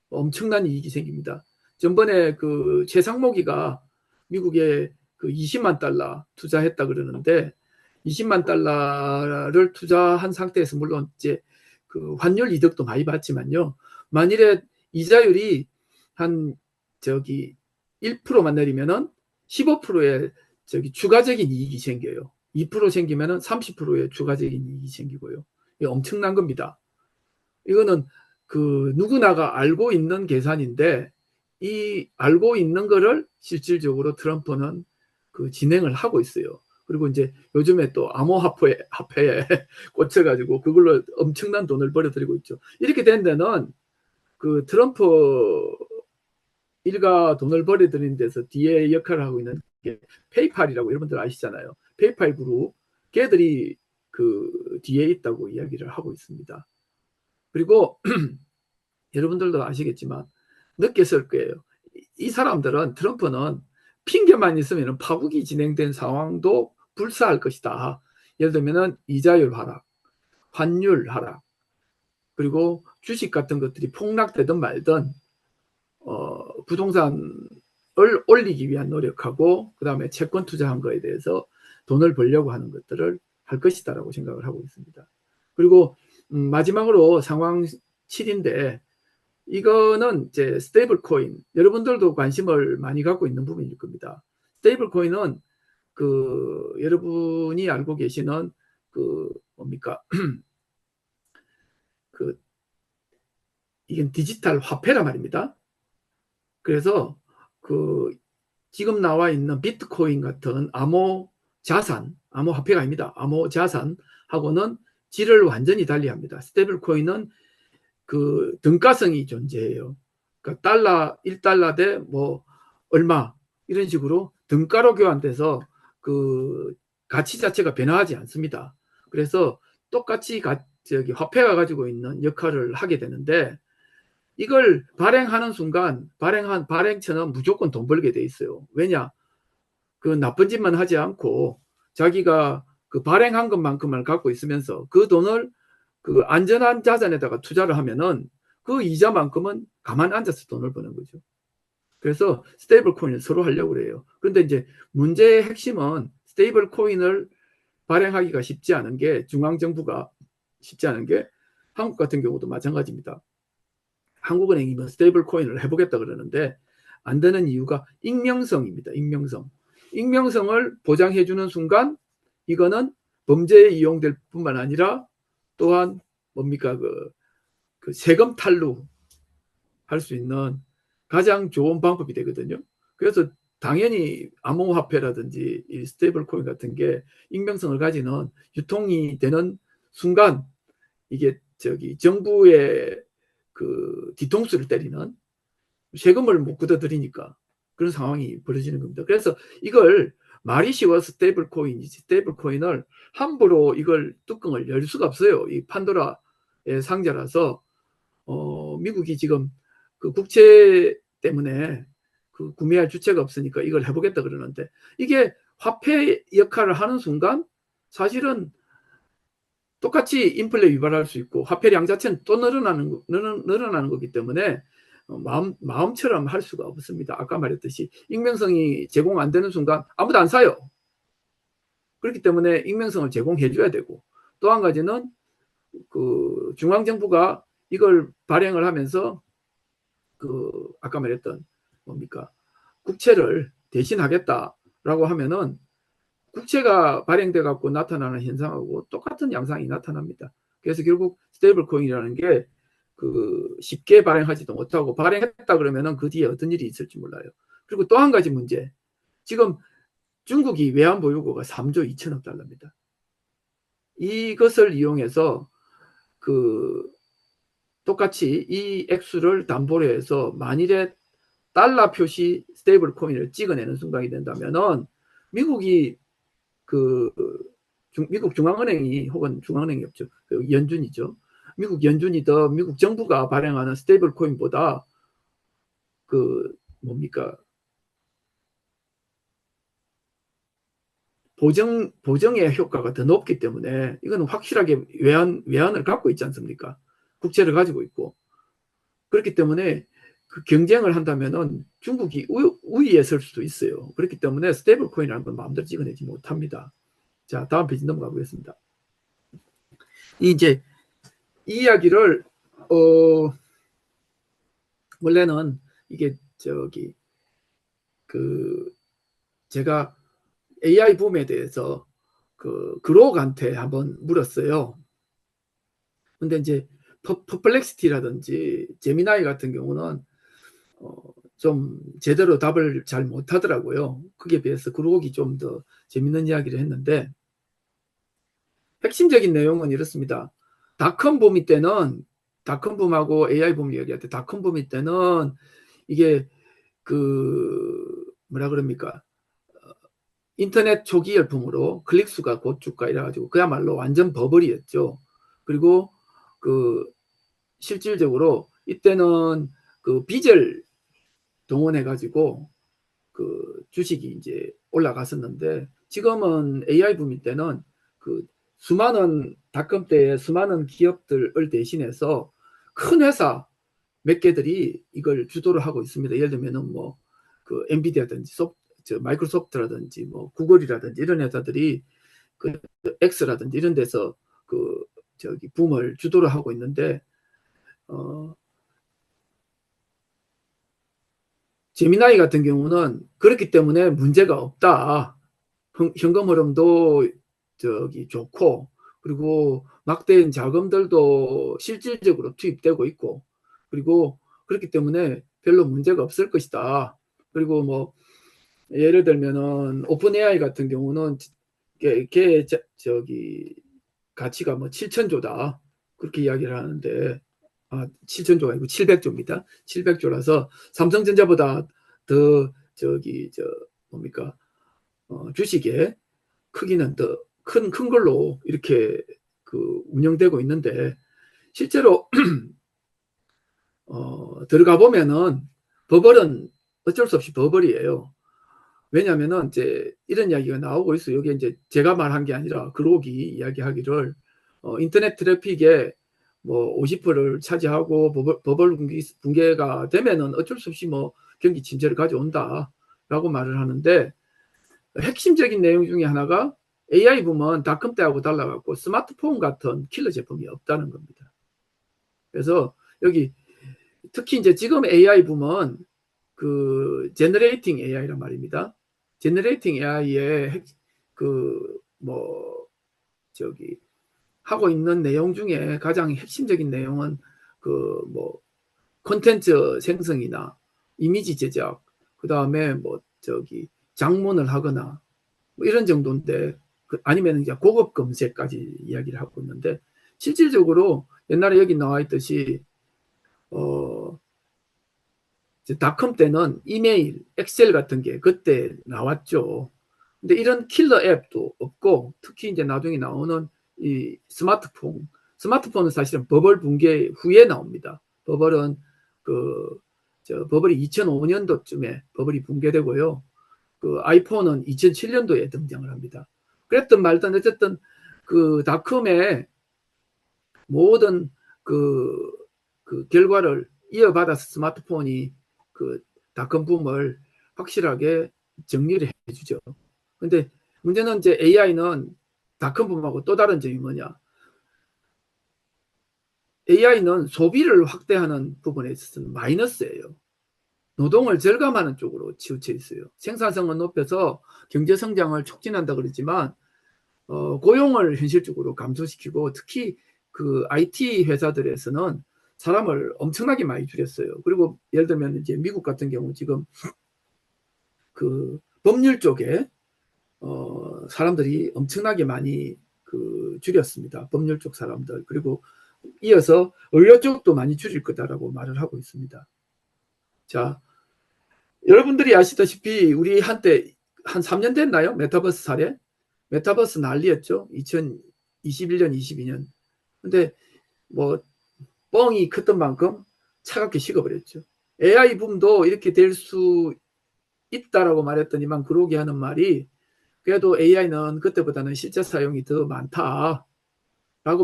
엄청난 이익이 생깁니다. 전번에 그 최상목이가 미국에 그 20만 달러 투자했다 그러는데 20만 달러를 투자한 상태에서 물론 이제 그 환율 이득도 많이 받지만요. 만일에 이자율이 한 1%만 내리면은 15%의 추가적인 이익이 생겨요. 2% 생기면은 30%의 추가적인 이익이 생기고요. 이게 엄청난 겁니다. 이거는 그 누구나가 알고 있는 계산인데 이 알고 있는 거를 실질적으로 트럼프는 그 진행을 하고 있어요. 그리고 이제 요즘에 또 암호화폐에 꽂혀가지고 그걸로 엄청난 돈을 벌어들이고 있죠. 이렇게 된 데는 그 트럼프 일가 돈을 벌어들이는 데서 뒤에 역할을 하고 있는 게 페이팔이라고 여러분들 아시잖아요. 페이팔 그룹 걔들이 그 뒤에 있다고 이야기를 하고 있습니다. 그리고 여러분들도 아시겠지만 느꼈을 거예요. 이 사람들은 트럼프는 핑계만 있으면 파국이 진행된 상황도 불사할 것이다. 예를 들면 이자율 하락, 환율 하락, 그리고 주식 같은 것들이 폭락되든 말든 부동산을 올리기 위한 노력하고 그 다음에 채권 투자한 거에 대해서 돈을 벌려고 하는 것들을 할 것이다라고 생각을 하고 있습니다. 그리고 마지막으로 상황 7인데 이거는 이제 스테이블 코인 여러분들도 관심을 많이 갖고 있는 부분일 겁니다. 스테이블 코인은 그 여러분이 알고 계시는 그 뭡니까 그 이건 디지털 화폐란 말입니다. 그래서 그 지금 나와 있는 비트코인 같은 암호 자산, 암호 화폐가 아닙니다. 암호 자산하고는 질을 완전히 달리합니다. 스테이블 코인은 그 등가성이 존재해요. 그러니까 달러 1달러 대 뭐 얼마 이런 식으로 등가로 교환돼서 그 가치 자체가 변화하지 않습니다. 그래서 똑같이 화폐가 가지고 있는 역할을 하게 되는데 이걸 발행하는 순간 발행처는 무조건 돈 벌게 돼 있어요. 왜냐? 그 나쁜 짓만 하지 않고 자기가 그 발행한 것만큼을 갖고 있으면서 그 돈을 그 안전한 자산에다가 투자를 하면은 그 이자만큼은 가만 앉아서 돈을 버는 거죠. 그래서 스테이블 코인을 서로 하려고 그래요. 그런데 이제 문제의 핵심은 스테이블 코인을 발행하기가 쉽지 않은 게 중앙정부가 쉽지 않은 게 한국 같은 경우도 마찬가지입니다. 한국은행이 뭐 스테이블 코인을 해보겠다 그러는데 안 되는 이유가 익명성입니다. 익명성을 보장해주는 순간 이거는 범죄에 이용될 뿐만 아니라 또한 뭡니까 그 세금 탈루 할 수 있는 가장 좋은 방법이 되거든요. 그래서 당연히 암호화폐라든지 이 스테이블 코인 같은 게 익명성을 가지는 유통이 되는 순간 이게 정부의 그 뒤통수를 때리는 세금을 못 걷어들이니까 그런 상황이 벌어지는 겁니다. 그래서 이걸 말이 쉬워 스테이블 코인이지 스테이블 코인을 함부로 이걸 뚜껑을 열 수가 없어요. 이 판도라의 상자라서 미국이 지금 그 국채 때문에 그 구매할 주체가 없으니까 이걸 해보겠다 그러는데 이게 화폐 역할을 하는 순간 사실은 똑같이 인플레 유발할 수 있고 화폐량 자체는 또 늘어나는 거기 때문에 마음처럼 할 수가 없습니다. 아까 말했듯이 익명성이 제공 안 되는 순간 아무도 안 사요. 그렇기 때문에 익명성을 제공해 줘야 되고 또 한 가지는 그 중앙정부가 이걸 발행을 하면서 그 아까 말했던 뭡니까 국채를 대신하겠다라고 하면은 국채가 발행돼 갖고 나타나는 현상하고 똑같은 양상이 나타납니다. 그래서 결국 스테이블 코인이라는 게 그 쉽게 발행하지도 못하고 발행했다 그러면은 그 뒤에 어떤 일이 있을지 몰라요. 그리고 또 한 가지 문제. 지금 중국이 외환 보유고가 3조 2천억 달러입니다. 이것을 이용해서 그 똑같이 이 액수를 담보로 해서 만일에 달러 표시 스테이블 코인을 찍어내는 순간이 된다면은 미국이 그 미국 중앙은행이 혹은 중앙은행이 없죠. 그 연준이죠. 미국 연준이 더 미국 정부가 발행하는 스테이블 코인보다 그 뭡니까 보정의 효과가 더 높기 때문에 이거는 확실하게 외환을 갖고 있지 않습니까? 국채를 가지고 있고 그렇기 때문에 그 경쟁을 한다면은 중국이 우위에 설 수도 있어요. 그렇기 때문에 스테이블 코인이라는 건 마음대로 찍어내지 못합니다. 자, 다음 페이지 넘어가 보겠습니다. 이제 이 이야기를 원래는 이게 그 제가 AI 붐에 대해서 그 그록한테 한번 물었어요. 근데 이제 퍼플렉시티라든지 제미나이 같은 경우는 좀 제대로 답을 잘 못하더라고요. 그에 비해서 그록이 좀 더 재밌는 이야기를 했는데 핵심적인 내용은 이렇습니다. 닷컴 붐이 때는 닷컴 붐하고 AI 붐 얘기할 때 닷컴 붐이 때는 이게 그 뭐라 그럽니까 인터넷 초기 열풍으로 클릭수가 고축가 이래가지고 그야말로 완전 버블이었죠. 그리고 그 실질적으로 이때는 그 빚을 동원해가지고 그 주식이 이제 올라갔었는데 지금은 AI 붐이 때는 그 수많은 닷컴 때의 수많은 기업들을 대신해서 큰 회사 몇 개들이 이걸 주도를 하고 있습니다. 예를 들면은 뭐 그 엔비디아든지 마이크로소프트라든지 뭐 구글이라든지 이런 회사들이 그 X라든지 이런 데서 그 붐을 주도를 하고 있는데 제미나이 같은 경우는 그렇기 때문에 문제가 없다. 현금 흐름도 좋고 그리고 막대인 자금들도 실질적으로 투입되고 있고 그리고 그렇기 때문에 별로 문제가 없을 것이다. 그리고 뭐 예를 들면은 오픈 AI 같은 경우는 걔 가치가 뭐 7천조다 그렇게 이야기를 하는데 7천조가 아니고 700조입니다. 700조라서 삼성전자보다 더 뭡니까 주식에 크기는 더 큰 걸로 이렇게 그 운영되고 있는데 실제로 들어가 보면은 버벌은 어쩔 수 없이 버벌이에요. 왜냐하면은 이제 이런 이야기가 나오고 있어요. 여기 이제 제가 말한 게 아니라 그록이 이야기하기를 인터넷 트래픽에 뭐 50%를 차지하고 버벌 붕괴가 되면은 어쩔 수 없이 뭐 경기 침체를 가져온다라고 말을 하는데 핵심적인 내용 중에 하나가 AI 붐은 닷컴 때하고 달라갖고 스마트폰 같은 킬러 제품이 없다는 겁니다. 그래서 여기 특히 이제 지금 AI 붐은 그 제너레이팅 AI란 말입니다. 제너레이팅 AI의 그 뭐 저기 하고 있는 내용 중에 가장 핵심적인 내용은 그 뭐 콘텐츠 생성이나 이미지 제작, 그 다음에 뭐 저기 장문을 하거나 뭐 이런 정도인데 아니면 이제 고급 검색까지 이야기를 하고 있는데 실질적으로 옛날에 여기 나와 있듯이 닷컴 때는 이메일, 엑셀 같은 게 그때 나왔죠. 근데 이런 킬러 앱도 없고 특히 이제 나중에 나오는 이 스마트폰은 사실은 버블 붕괴 후에 나옵니다. 버블은 버블이 2005년도쯤에 버블이 붕괴되고요. 그 아이폰은 2007년도에 등장을 합니다. 그랬든 말든 어쨌든 그 닷컴의 모든 그 결과를 이어받아서 스마트폰이 그 닷컴 붐을 확실하게 정리를 해주죠. 근데 문제는 이제 AI는 닷컴 붐하고 또 다른 점이 뭐냐? AI는 소비를 확대하는 부분에 있어서는 마이너스예요. 노동을 절감하는 쪽으로 치우쳐 있어요. 생산성은 높여서 경제 성장을 촉진한다 그러지만 고용을 현실적으로 감소시키고 특히 그 IT 회사들에서는 사람을 엄청나게 많이 줄였어요. 그리고 예를 들면 이제 미국 같은 경우 지금 그 법률 쪽에 사람들이 엄청나게 많이 그 줄였습니다. 법률 쪽 사람들. 그리고 이어서 의료 쪽도 많이 줄일 거다라고 말을 하고 있습니다. 자, 여러분들이 아시다시피 우리 한때 한 3년 됐나요? 메타버스 사례? 메타버스 난리였죠. 2021년, 22년. 근데 뭐 뻥이 컸던 만큼 차갑게 식어버렸죠. AI 붐도 이렇게 될 수 있다라고 말했더니만 그러기 하는 말이 그래도 AI는 그때보다는 실제 사용이 더 많다라고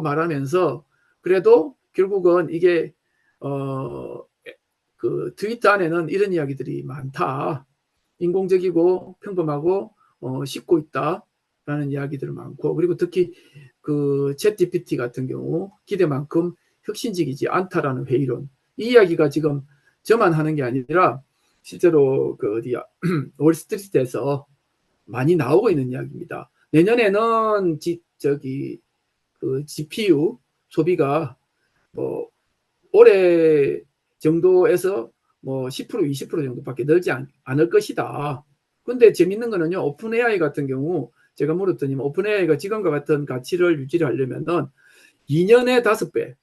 말하면서 그래도 결국은 이게 그 트위터 안에는 이런 이야기들이 많다. 인공적이고 평범하고 쉽고 있다라는 이야기들 많고 그리고 특히 그 챗 GPT 같은 경우 기대만큼 혁신적이지 않다라는 회의론 이 이야기가 지금 저만 하는 게 아니라 실제로 그 어디야 월스트리트에서 많이 나오고 있는 이야기입니다. 내년에는 그 GPU 소비가 뭐 올해 정도에서 뭐 10% 20% 정도밖에 늘지 않을 것이다. 근데 재밌는 거는요. 오픈 AI 같은 경우 제가 물었더니 오픈 AI가 지금과 같은 가치를 유지를 하려면은 2년에 5배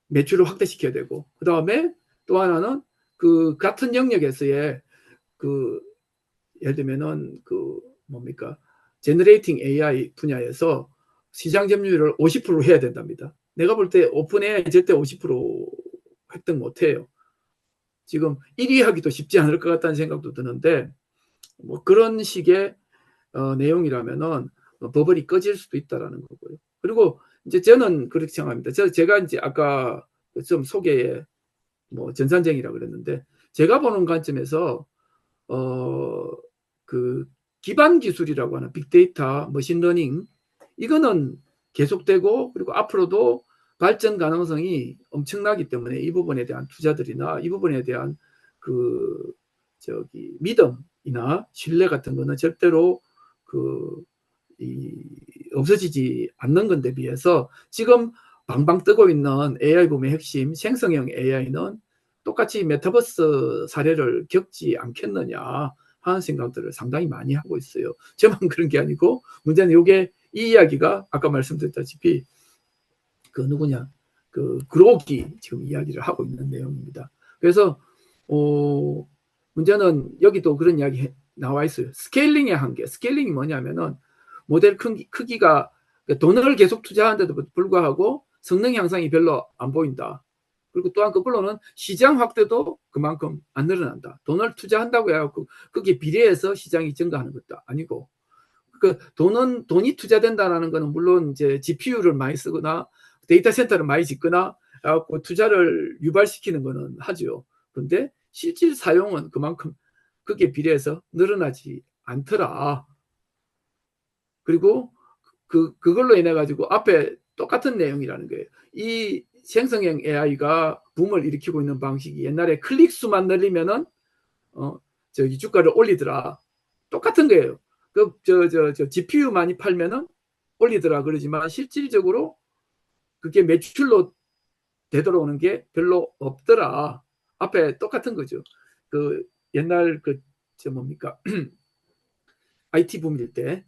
매출을 확대시켜야 되고 그 다음에 또 하나는 그 같은 영역에서의 그 예를 들면은 그 뭡니까 제너레이팅 AI 분야에서 시장 점유율을 50% 해야 된답니다. 내가 볼 때 오픈 AI 절대 50% 획득 못해요. 지금 1위 하기도 쉽지 않을 것 같다는 생각도 드는데 뭐 그런 식의 내용이라면은 버블이 꺼질 수도 있다라는 거고요. 그리고 이제 저는 그렇게 생각합니다. 제가 이제 아까 좀 소개에 뭐 전산쟁이라고 그랬는데 제가 보는 관점에서 그 기반 기술이라고 하는 빅데이터, 머신러닝 이거는 계속되고 그리고 앞으로도 발전 가능성이 엄청나기 때문에 이 부분에 대한 투자들이나 이 부분에 대한 그 믿음이나 신뢰 같은 거는 절대로 없어지지 않는 건데 비해서 지금 방방 뜨고 있는 AI 붐의 핵심 생성형 AI는 똑같이 메타버스 사례를 겪지 않겠느냐 하는 생각들을 상당히 많이 하고 있어요. 저만 그런 게 아니고 문제는 이 이야기가 아까 말씀드렸다시피 그 누구냐 그록이 지금 이야기를 하고 있는 내용입니다. 그래서 문제는 여기도 그런 이야기 나와 있어요. 스케일링의 한계. 스케일링이 뭐냐면은 모델 크기가 돈을 계속 투자하는데도 불구하고 성능 향상이 별로 안 보인다. 그리고 또한 거꾸로는 시장 확대도 그만큼 안 늘어난다. 돈을 투자한다고 해갖고 거기에 비례해서 시장이 증가하는 것도 아니고, 그 돈이 투자된다는 것은 물론 이제 GPU를 많이 쓰거나 데이터 센터를 많이 짓거나 해갖고 투자를 유발시키는 거는 하죠. 그런데 실질 사용은 그만큼 그게 비례해서 늘어나지 않더라. 그리고 그걸로 인해 가지고 앞에 똑같은 내용이라는 거예요. 이 생성형 AI가 붐을 일으키고 있는 방식이 옛날에 클릭 수만 늘리면은 저기 주가를 올리더라. 똑같은 거예요. GPU 많이 팔면은 올리더라 그러지만 실질적으로 그게 매출로 되돌아오는 게 별로 없더라. 앞에 똑같은 거죠. 그 옛날 뭡니까 IT 붐일 때,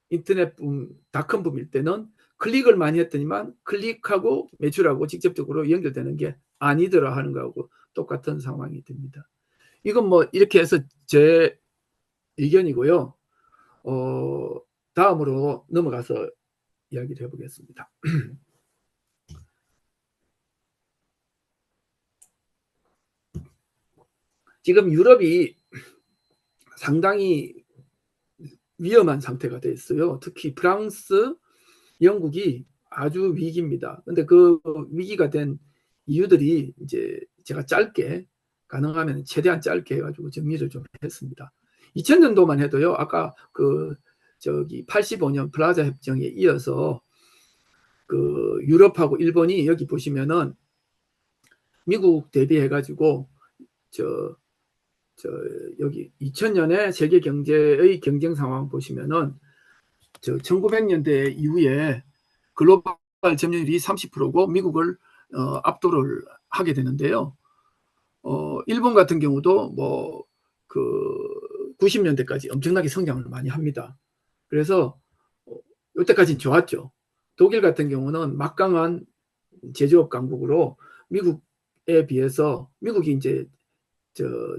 인터넷 붐, 닷컴 붐일 때는 클릭을 많이 했더니만 클릭하고 매출하고 직접적으로 연결되는 게 아니더라 하는 거하고 똑같은 상황이 됩니다. 이건 뭐 이렇게 해서 제 의견이고요. 다음으로 넘어가서 이야기를 해보겠습니다. 지금 유럽이 상당히 위험한 상태가 돼 있어요. 특히 프랑스, 영국이 아주 위기입니다. 근데 그 위기가 된 이유들이 이제 제가 짧게, 가능하면 최대한 짧게 해가지고 정리를 좀 했습니다. 2000년도만 해도요, 아까 85년 플라자 협정에 이어서 유럽하고 일본이 여기 보시면은 미국 대비해가지고 여기 2000년에 세계 경제의 경쟁 상황 보시면은 1900년대 이후에 글로벌 점유율이 30%고 미국을 압도를 하게 되는데요. 일본 같은 경우도 90년대까지 엄청나게 성장을 많이 합니다. 그래서 이때까지는 좋았죠. 독일 같은 경우는 막강한 제조업 강국으로 미국에 비해서 미국이 이제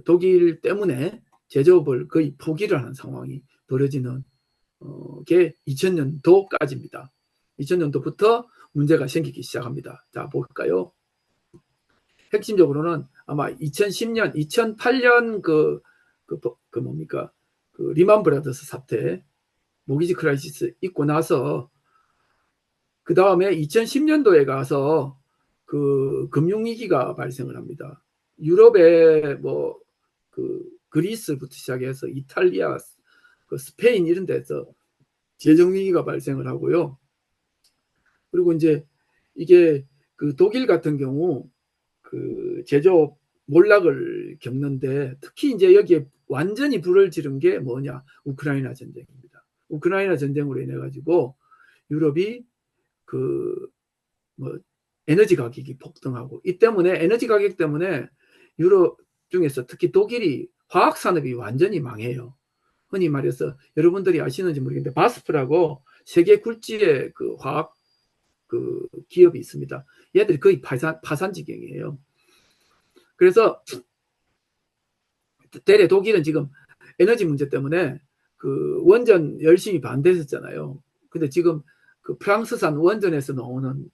독일 때문에 제조업을 거의 포기를 하는 상황이 벌어지는 게 2000년도까지입니다. 2000년도부터 문제가 생기기 시작합니다. 자, 볼까요? 핵심적으로는 아마 2010년, 2008년 뭡니까? 리만 브라더스 사태, 모기지 크라이시스 있고 나서 그 다음에 2010년도에 가서 금융위기가 발생을 합니다. 유럽의 그리스부터 시작해서 이탈리아, 스페인 이런 데서 재정위기가 발생을 하고요. 그리고 이제 이게 독일 같은 경우 제조업 몰락을 겪는데 특히 이제 여기에 완전히 불을 지른 게 뭐냐? 우크라이나 전쟁입니다. 우크라이나 전쟁으로 인해 가지고 유럽이 에너지 가격이 폭등하고, 이 때문에 에너지 가격 때문에 유럽 중에서 특히 독일이 화학 산업이 완전히 망해요. 흔히 말해서 여러분들이 아시는지 모르겠는데 바스프라고 세계 굴지의 화학 기업이 있습니다. 얘들이 거의 파산 지경이에요. 그래서 대래 독일은 지금 에너지 문제 때문에 원전 열심히 반대했잖아요. 근데 지금 프랑스산 원전에서 나오는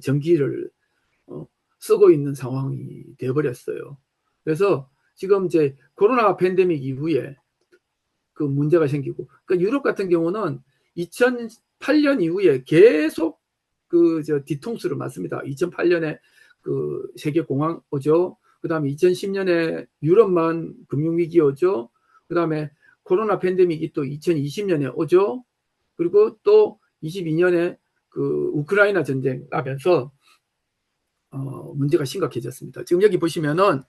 전기를 쓰고 있는 상황이 되어버렸어요. 그래서 지금 이제 코로나 팬데믹 이후에 문제가 생기고, 유럽 같은 경우는 2008년 이후에 계속 뒤통수를 맞습니다. 2008년에 세계 공황 오죠. 그 다음에 2010년에 유럽만 금융위기 오죠. 그 다음에 코로나 팬데믹이 또 2020년에 오죠. 그리고 또 22년에 우크라이나 전쟁 나면서 문제가 심각해졌습니다. 지금 여기 보시면은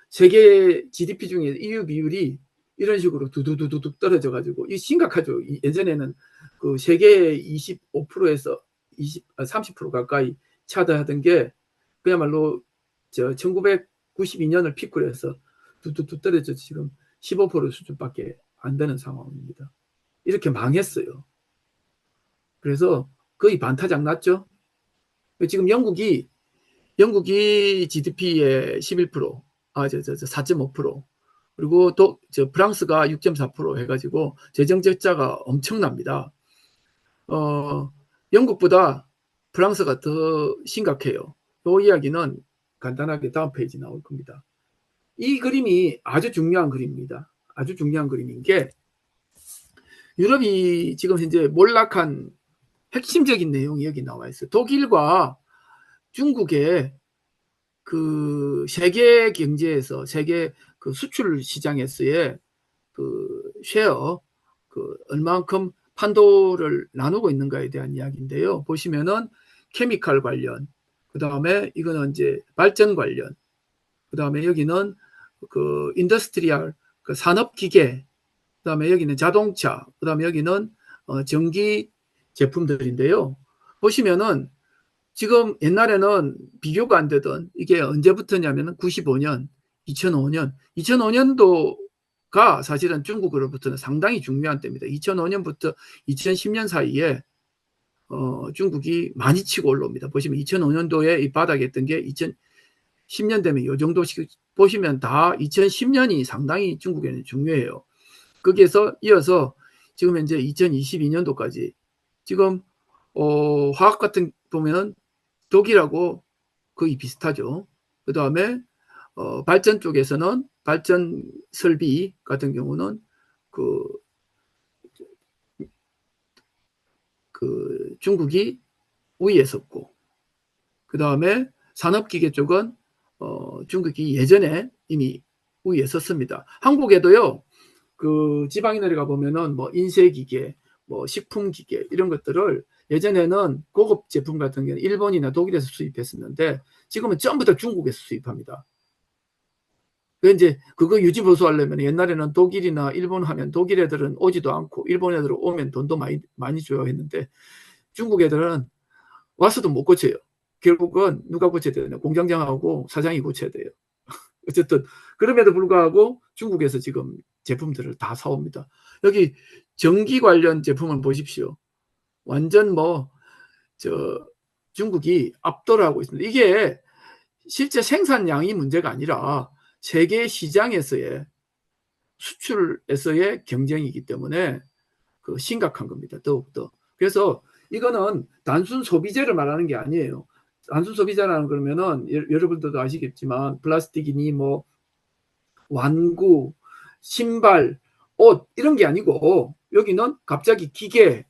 세계 GDP 중에 EU 비율이 이런 식으로 두두두둑 떨어져가지고 이 심각하죠. 예전에는 세계 25%에서 30% 가까이 차지하던 게 그야말로 1992년을 피크로 해서 두두둑 떨어져 지금 15% 수준밖에 안 되는 상황입니다. 이렇게 망했어요. 그래서 거의 반타작 났죠. 지금 영국이 GDP의 11%, 4.5%, 그리고 또 프랑스가 6.4% 해가지고 재정 적자가 엄청납니다. 영국보다 프랑스가 더 심각해요. 이 이야기는 간단하게 다음 페이지 나올 겁니다. 이 그림이 아주 중요한 그림입니다. 아주 중요한 그림인 게 유럽이 지금 현재 몰락한 핵심적인 내용이 여기 나와 있어요. 독일과 중국의 그 세계 경제에서 세계 그 수출 시장에서의 그 쉐어 그 얼만큼 판도를 나누고 있는가에 대한 이야기인데요. 보시면은 케미칼 관련, 그 다음에 이거는 이제 발전 관련, 그 다음에 여기는 그 인더스트리얼 그 산업기계, 그 다음에 여기는 자동차, 그 다음에 여기는 전기 제품들인데요. 보시면은 지금 옛날에는 비교가 안 되던 이게 언제부터냐면 95년, 2005년, 2005년도가 사실은 중국으로부터는 상당히 중요한 때입니다. 2005년부터 2010년 사이에 중국이 많이 치고 올라옵니다. 보시면 2005년도에 이 바닥에 했던 게 2010년 되면 이 정도씩 보시면 다 2010년이 상당히 중국에는 중요해요. 거기에서 이어서 지금 현재 2022년도까지 지금 화학 같은 보면은 독일하고 거의 비슷하죠. 그 다음에 발전 쪽에서는 발전 설비 같은 경우는 그 중국이 우위에 섰고, 그 다음에 산업기계 쪽은 중국이 예전에 이미 우위에 섰습니다. 한국에도요, 그 지방에 내려가 보면은 뭐 인쇄기계, 뭐 식품기계 이런 것들을 예전에는 고급 제품 같은 경우는 일본이나 독일에서 수입했었는데 지금은 전부 다 중국에서 수입합니다. 그 이제 그거 유지 보수하려면 옛날에는 독일이나 일본 하면 독일 애들은 오지도 않고 일본 애들은 오면 돈도 많이 줘야 했는데 중국 애들은 와서도 못 고쳐요. 결국은 누가 고쳐야 되냐? 공장장하고 사장이 고쳐야 돼요. 어쨌든 그럼에도 불구하고 중국에서 지금 제품들을 다 사옵니다. 여기 전기 관련 제품을 보십시오. 완전 중국이 압도를 하고 있습니다. 이게 실제 생산량이 문제가 아니라 세계 시장에서의 수출에서의 경쟁이기 때문에 그 심각한 겁니다. 더욱더. 그래서 이거는 단순 소비재를 말하는 게 아니에요. 단순 소비자라는 그러면은 여러분들도 아시겠지만 플라스틱이니 뭐 완구, 신발, 옷 이런 게 아니고 여기는 갑자기 기계,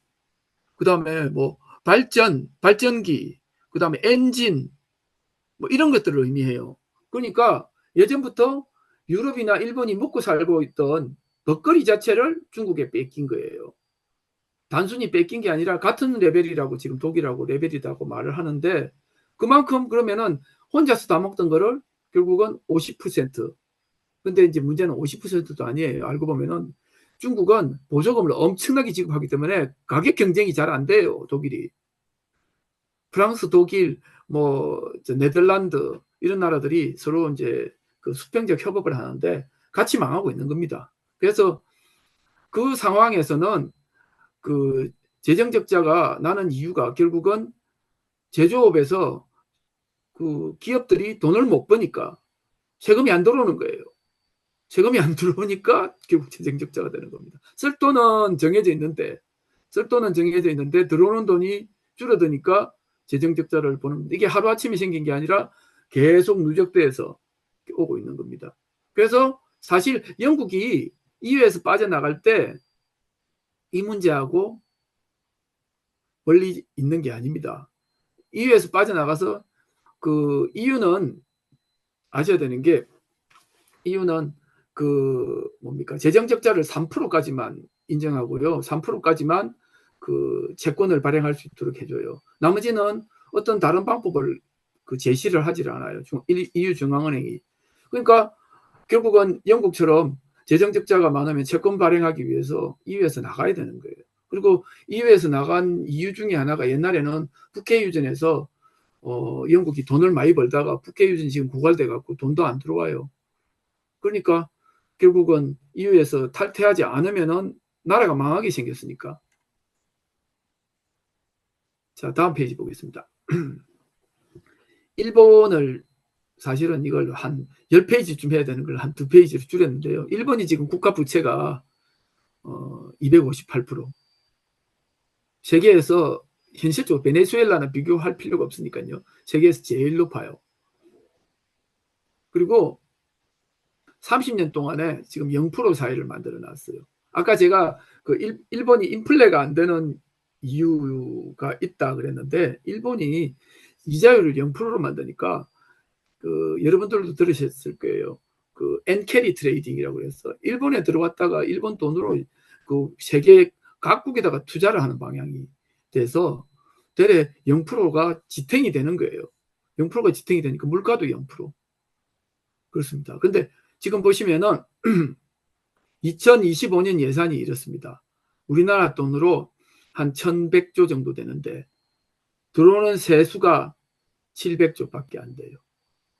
그다음에 뭐 발전기, 그다음에 엔진 뭐 이런 것들을 의미해요. 그러니까 예전부터 유럽이나 일본이 먹고 살고 있던 먹거리 자체를 중국에 뺏긴 거예요. 단순히 뺏긴 게 아니라 같은 레벨이라고 지금 독일하고 레벨이라고 말을 하는데 그만큼 그러면은 혼자서 다 먹던 거를 결국은 50%. 근데 이제 문제는 50%도 아니에요. 알고 보면은 중국은 보조금을 엄청나게 지급하기 때문에 가격 경쟁이 잘 안 돼요. 독일이. 프랑스, 독일, 뭐 네덜란드 이런 나라들이 서로 이제 그 수평적 협업을 하는데 같이 망하고 있는 겁니다. 그래서 그 상황에서는 그 재정 적자가 나는 이유가 결국은 제조업에서 그 기업들이 돈을 못 버니까 세금이 안 들어오는 거예요. 세금이 안 들어오니까 결국 재정 적자가 되는 겁니다. 쓸 돈은 정해져 있는데 들어오는 돈이 줄어드니까 재정 적자를 보는, 이게 하루아침에 생긴 게 아니라 계속 누적돼서 오고 있는 겁니다. 그래서 사실 영국이 EU에서 빠져나갈 때 이 문제하고 멀리 있는 게 아닙니다. EU에서 빠져나가서 그 EU는 아셔야 되는 게 EU는 그 뭡니까 재정 적자를 3%까지만 인정하고요. 3%까지만 그 채권을 발행할 수 있도록 해줘요. 나머지는 어떤 다른 방법을 그 제시를 하질 않아요. EU 중앙은행이. 그러니까 결국은 영국처럼 재정 적자가 많으면 채권 발행하기 위해서 EU에서 나가야 되는 거예요. 그리고 EU에서 나간 이유 중에 하나가 옛날에는 북해 유전에서 영국이 돈을 많이 벌다가 북해 유전이 지금 고갈돼 갖고 돈도 안 들어와요. 그러니까 결국은 EU에서 탈퇴하지 않으면은 나라가 망하게 생겼으니까. 자, 다음 페이지 보겠습니다. 일본을 사실은 이걸 한 10페이지쯤 해야 되는 걸 한 2페이지로 줄였는데요. 일본이 지금 국가 부채가 258%. 세계에서 현실적으로 베네수엘라는 비교할 필요가 없으니까요. 세계에서 제일 높아요. 그리고 30년 동안에 지금 0% 사회를 만들어 놨어요. 아까 제가 그 일본이 인플레가 안 되는 이유가 있다 그랬는데, 일본이 이자율을 0%로 만드니까 그 여러분들도 들으셨을 거예요. 그 엔캐리 트레이딩이라고 해서 일본에 들어왔다가 일본 돈으로 그 세계 각국에다가 투자를 하는 방향이 돼서 대래 0%가 지탱이 되는 거예요. 0%가 지탱이 되니까 물가도 0%. 그렇습니다. 근데 지금 보시면은 2025년 예산이 이렇습니다. 우리나라 돈으로 한 1100조 정도 되는데 들어오는 세수가 700조밖에 안 돼요.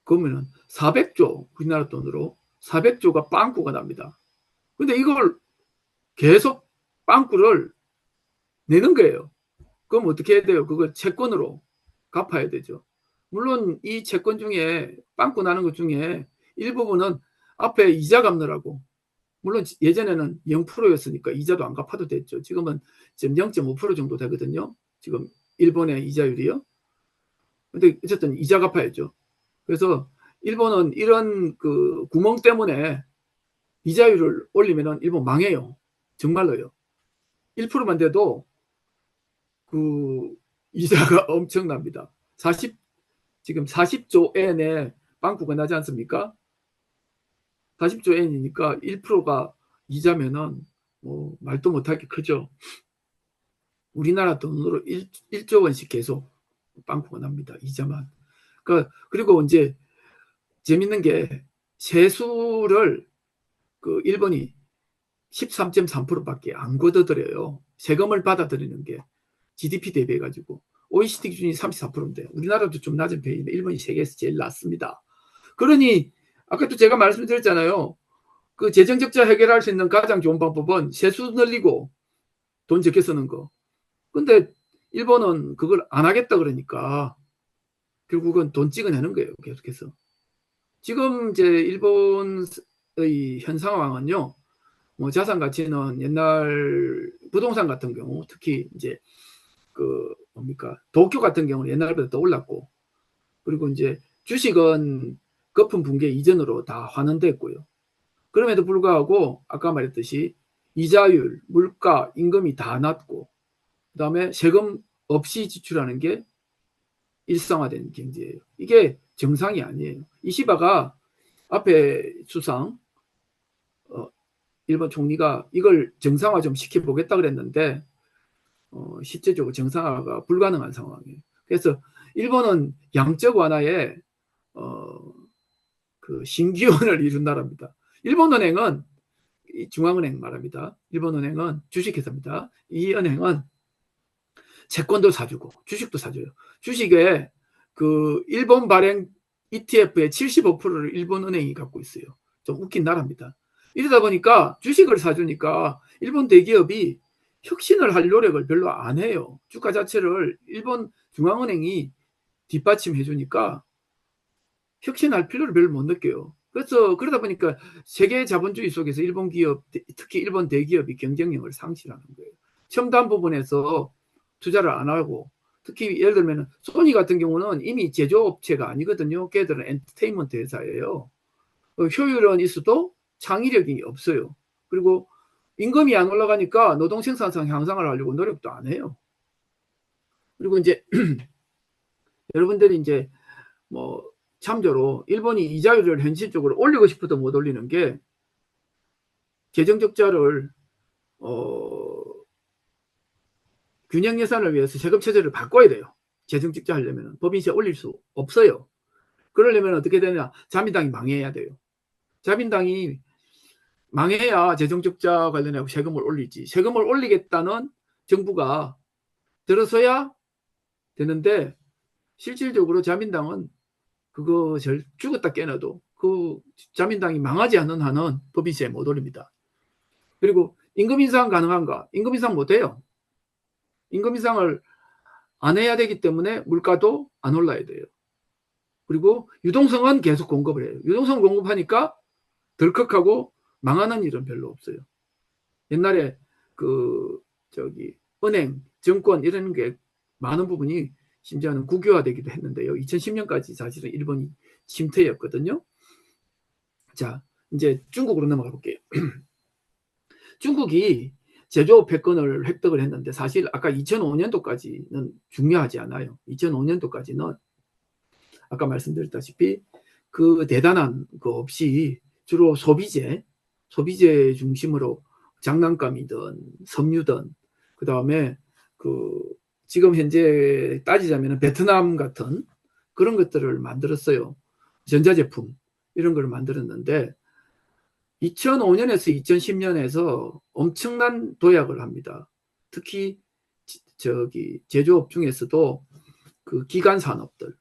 그러면은 400조, 우리나라 돈으로 400조가 빵꾸가 납니다. 근데 이걸 계속 빵꾸를 내는 거예요. 그럼 어떻게 해야 돼요? 그걸 채권으로 갚아야 되죠. 물론 이 채권 중에 빵꾸 나는 것 중에 일부분은 앞에 이자 갚느라고, 물론 예전에는 0%였으니까 이자도 안 갚아도 됐죠. 지금은 지금 0.5% 정도 되거든요. 지금 일본의 이자율이요. 근데 어쨌든 이자 갚아야죠. 그래서 일본은 이런 그 구멍 때문에 이자율을 올리면은 일본 망해요. 정말로요. 1%만 돼도 그 이자가 엄청납니다. 지금 40조 엔의 빵꾸가 나지 않습니까? 40조 엔이니까 1%가 이자면은 뭐 말도 못할 게 크죠. 우리나라 돈으로 1조 원씩 계속 빵꾸가 납니다. 이자만. 그러니까 그리고 이제 재밌는 게 세수를 그 일본이 13.3%밖에 안 걷어들여요. 세금을 받아들이는 게 GDP 대비해 가지고 OECD 기준이 34%인데 우리나라도 좀 낮은 편인데 일본이 세계에서 제일 낮습니다. 그러니 아까도 제가 말씀드렸잖아요. 그 재정 적자 해결할 수 있는 가장 좋은 방법은 세수 늘리고 돈 적게 쓰는 거. 근데 일본은 그걸 안 하겠다 그러니까 결국은 돈 찍어내는 거예요. 계속해서. 지금 이제 일본의 현 상황은요. 뭐 자산 가치는 옛날 부동산 같은 경우 특히 이제 그 뭡니까 도쿄 같은 경우는 옛날보다 더 올랐고, 그리고 이제 주식은 거품 붕괴 이전으로 다 환원됐고요. 그럼에도 불구하고 아까 말했듯이 이자율, 물가, 임금이 다 낮고 그다음에 세금 없이 지출하는 게 일상화된 경제예요. 이게 정상이 아니에요. 이시바가 앞에 수상 일본 총리가 이걸 정상화 좀 시켜보겠다 그랬는데 실제적으로 정상화가 불가능한 상황이에요. 그래서 일본은 양적 완화에 그 신기원을 이룬 나라입니다. 일본은행은 중앙은행 말합니다. 일본은행은 주식회사입니다. 이 은행은 채권도 사주고 주식도 사줘요. 주식에 그 일본 발행 ETF의 75%를 일본은행이 갖고 있어요. 좀 웃긴 나라입니다. 이러다 보니까 주식을 사주니까 일본 대기업이 혁신을 할 노력을 별로 안 해요. 주가 자체를 일본 중앙은행이 뒷받침해 주니까 혁신할 필요를 별로 못 느껴요. 그래서 그러다 보니까 세계 자본주의 속에서 일본 기업, 특히 일본 대기업이 경쟁력을 상실하는 거예요. 첨단 부분에서 투자를 안 하고, 특히 예를 들면 소니 같은 경우는 이미 제조업체가 아니거든요. 걔들은 엔터테인먼트 회사예요. 효율은 있어도 창의력이 없어요. 그리고 임금이 안 올라가니까 노동 생산성 향상을 하려고 노력도 안 해요. 그리고 이제 여러분들이 이제 뭐 참조로 일본이 이자율을 현실적으로 올리고 싶어도 못 올리는 게 재정 적자를 균형 예산을 위해서 세금 체제를 바꿔야 돼요. 재정 적자 하려면 법인세 올릴 수 없어요. 그러려면 어떻게 되냐? 자민당이 망해야 돼요. 자민당이 망해야 재정 적자 관련해 세금을 올리지. 세금을 올리겠다는 정부가 들어서야 되는데 실질적으로 자민당은 그거 죽었다 깨어나도 그 자민당이 망하지 않는 한은 법인세 못 올립니다. 그리고 임금 인상 가능한가? 임금 인상 못해요. 임금 인상을 안 해야 되기 때문에 물가도 안 올라야 돼요. 그리고 유동성은 계속 공급을 해요. 유동성 공급하니까 덜컥하고 망하는 일은 별로 없어요. 옛날에 그 저기 은행, 증권 이런 게 많은 부분이 심지어는 국유화되기도 했는데요. 2010년까지 사실은 일본이 침투였거든요. 자, 이제 중국으로 넘어가 볼게요. 중국이 제조업 패권을 획득을 했는데 사실 아까 2005년도까지는 중요하지 않아요. 2005년도까지는 아까 말씀드렸다시피 그 대단한 거 없이 주로 소비재 중심으로 장난감이든 섬유든 그 다음에 그 지금 현재 따지자면 베트남 같은 그런 것들을 만들었어요. 전자제품 이런 걸 만들었는데 2005년에서 2010년에서 엄청난 도약을 합니다. 특히 저기 제조업 중에서도 그 기간 산업들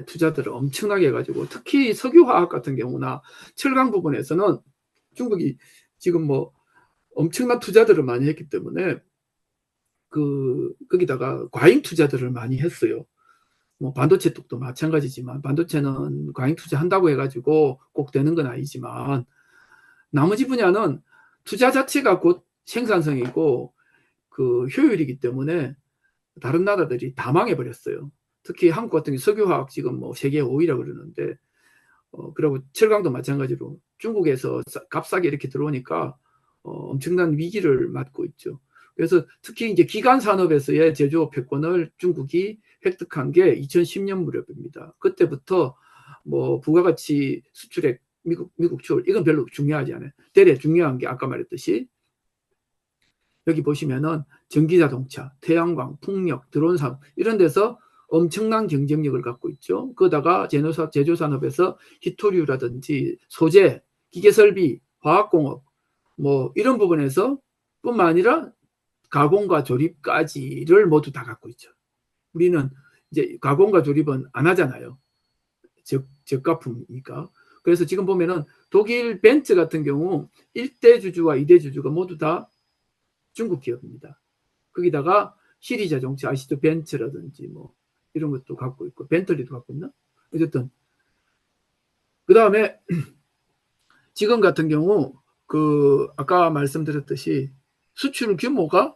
투자들을 엄청나게 해가지고 특히 석유화학 같은 경우나 철강 부분에서는 중국이 지금 뭐 엄청난 투자들을 많이 했기 때문에 거기다가 과잉 투자들을 많이 했어요. 뭐 반도체 쪽도 마찬가지지만 반도체는 과잉 투자한다고 해가지고 꼭 되는 건 아니지만 나머지 분야는 투자 자체가 곧 생산성이고 그 효율이기 때문에 다른 나라들이 다 망해버렸어요. 특히 한국 같은 경우 석유화학 지금 뭐 세계 5위라고 그러는데 그리고 철강도 마찬가지로 중국에서 값싸게 이렇게 들어오니까 엄청난 위기를 맞고 있죠. 그래서 특히 이제 기간 산업에서의 제조업 패권을 중국이 획득한 게 2010년 무렵입니다. 그때부터 뭐 부가가치 수출액 미국 출 이건 별로 중요하지 않아요. 대래 중요한 게 아까 말했듯이 여기 보시면은 전기자동차, 태양광, 풍력, 드론 산업 이런 데서 엄청난 경쟁력을 갖고 있죠. 그러다가 제조산업에서 히토류라든지 소재, 기계설비, 화학공업 뭐 이런 부분에서 뿐만 아니라 가공과 조립까지를 모두 다 갖고 있죠. 우리는 이제 가공과 조립은 안 하잖아요. 저가품이니까. 그래서 지금 보면은 독일 벤츠 같은 경우 1대 주주와 2대 주주가 모두 다 중국 기업입니다. 거기다가 시리 자동차 아시죠? 벤츠라든지 뭐 이런 것도 갖고 있고 벤틀리도 갖고 있나? 어쨌든 그 다음에 지금 같은 경우 그 아까 말씀드렸듯이 수출 규모가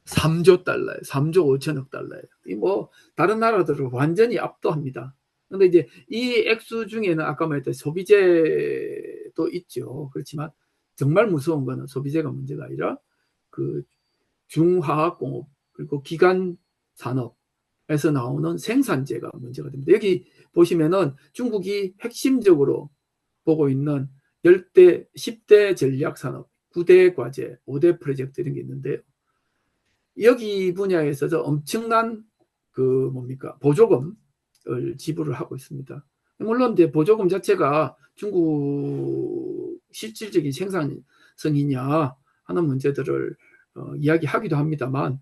3조 달러예요. 3조 5천억 달러예요. 이 뭐 다른 나라들을 완전히 압도합니다. 근데 이제 이 액수 중에는 아까 말했던 소비재도 있죠. 그렇지만 정말 무서운 거는 소비재가 문제가 아니라 그 중화학공업 그리고 기간 산업에서 나오는 생산재가 문제가 됩니다. 여기 보시면은 중국이 핵심적으로 보고 있는 10대, 10대 전략산업, 9대 과제, 5대 프로젝트 이런 게 있는데요. 여기 분야에 있어서 엄청난 그 뭡니까 보조금을 지불을 하고 있습니다. 물론 이제 보조금 자체가 중국 실질적인 생산성이냐 하는 문제들을 이야기하기도 합니다만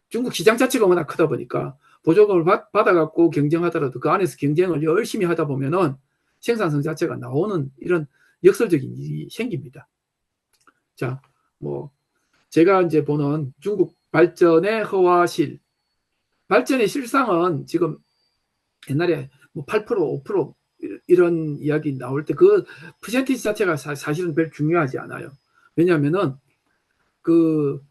중국 시장 자체가 워낙 크다 보니까 보조금을 받아갖고 경쟁하더라도 그 안에서 경쟁을 열심히 하다 보면은 생산성 자체가 나오는 이런 역설적인 일이 생깁니다. 자, 뭐 제가 이제 보는 중국 발전의 허와실 발전의 실상은 지금 옛날에 뭐 8%, 5% 이런 이야기 나올 때 그 퍼센티지 자체가 사실은 별 중요하지 않아요. 왜냐하면은 그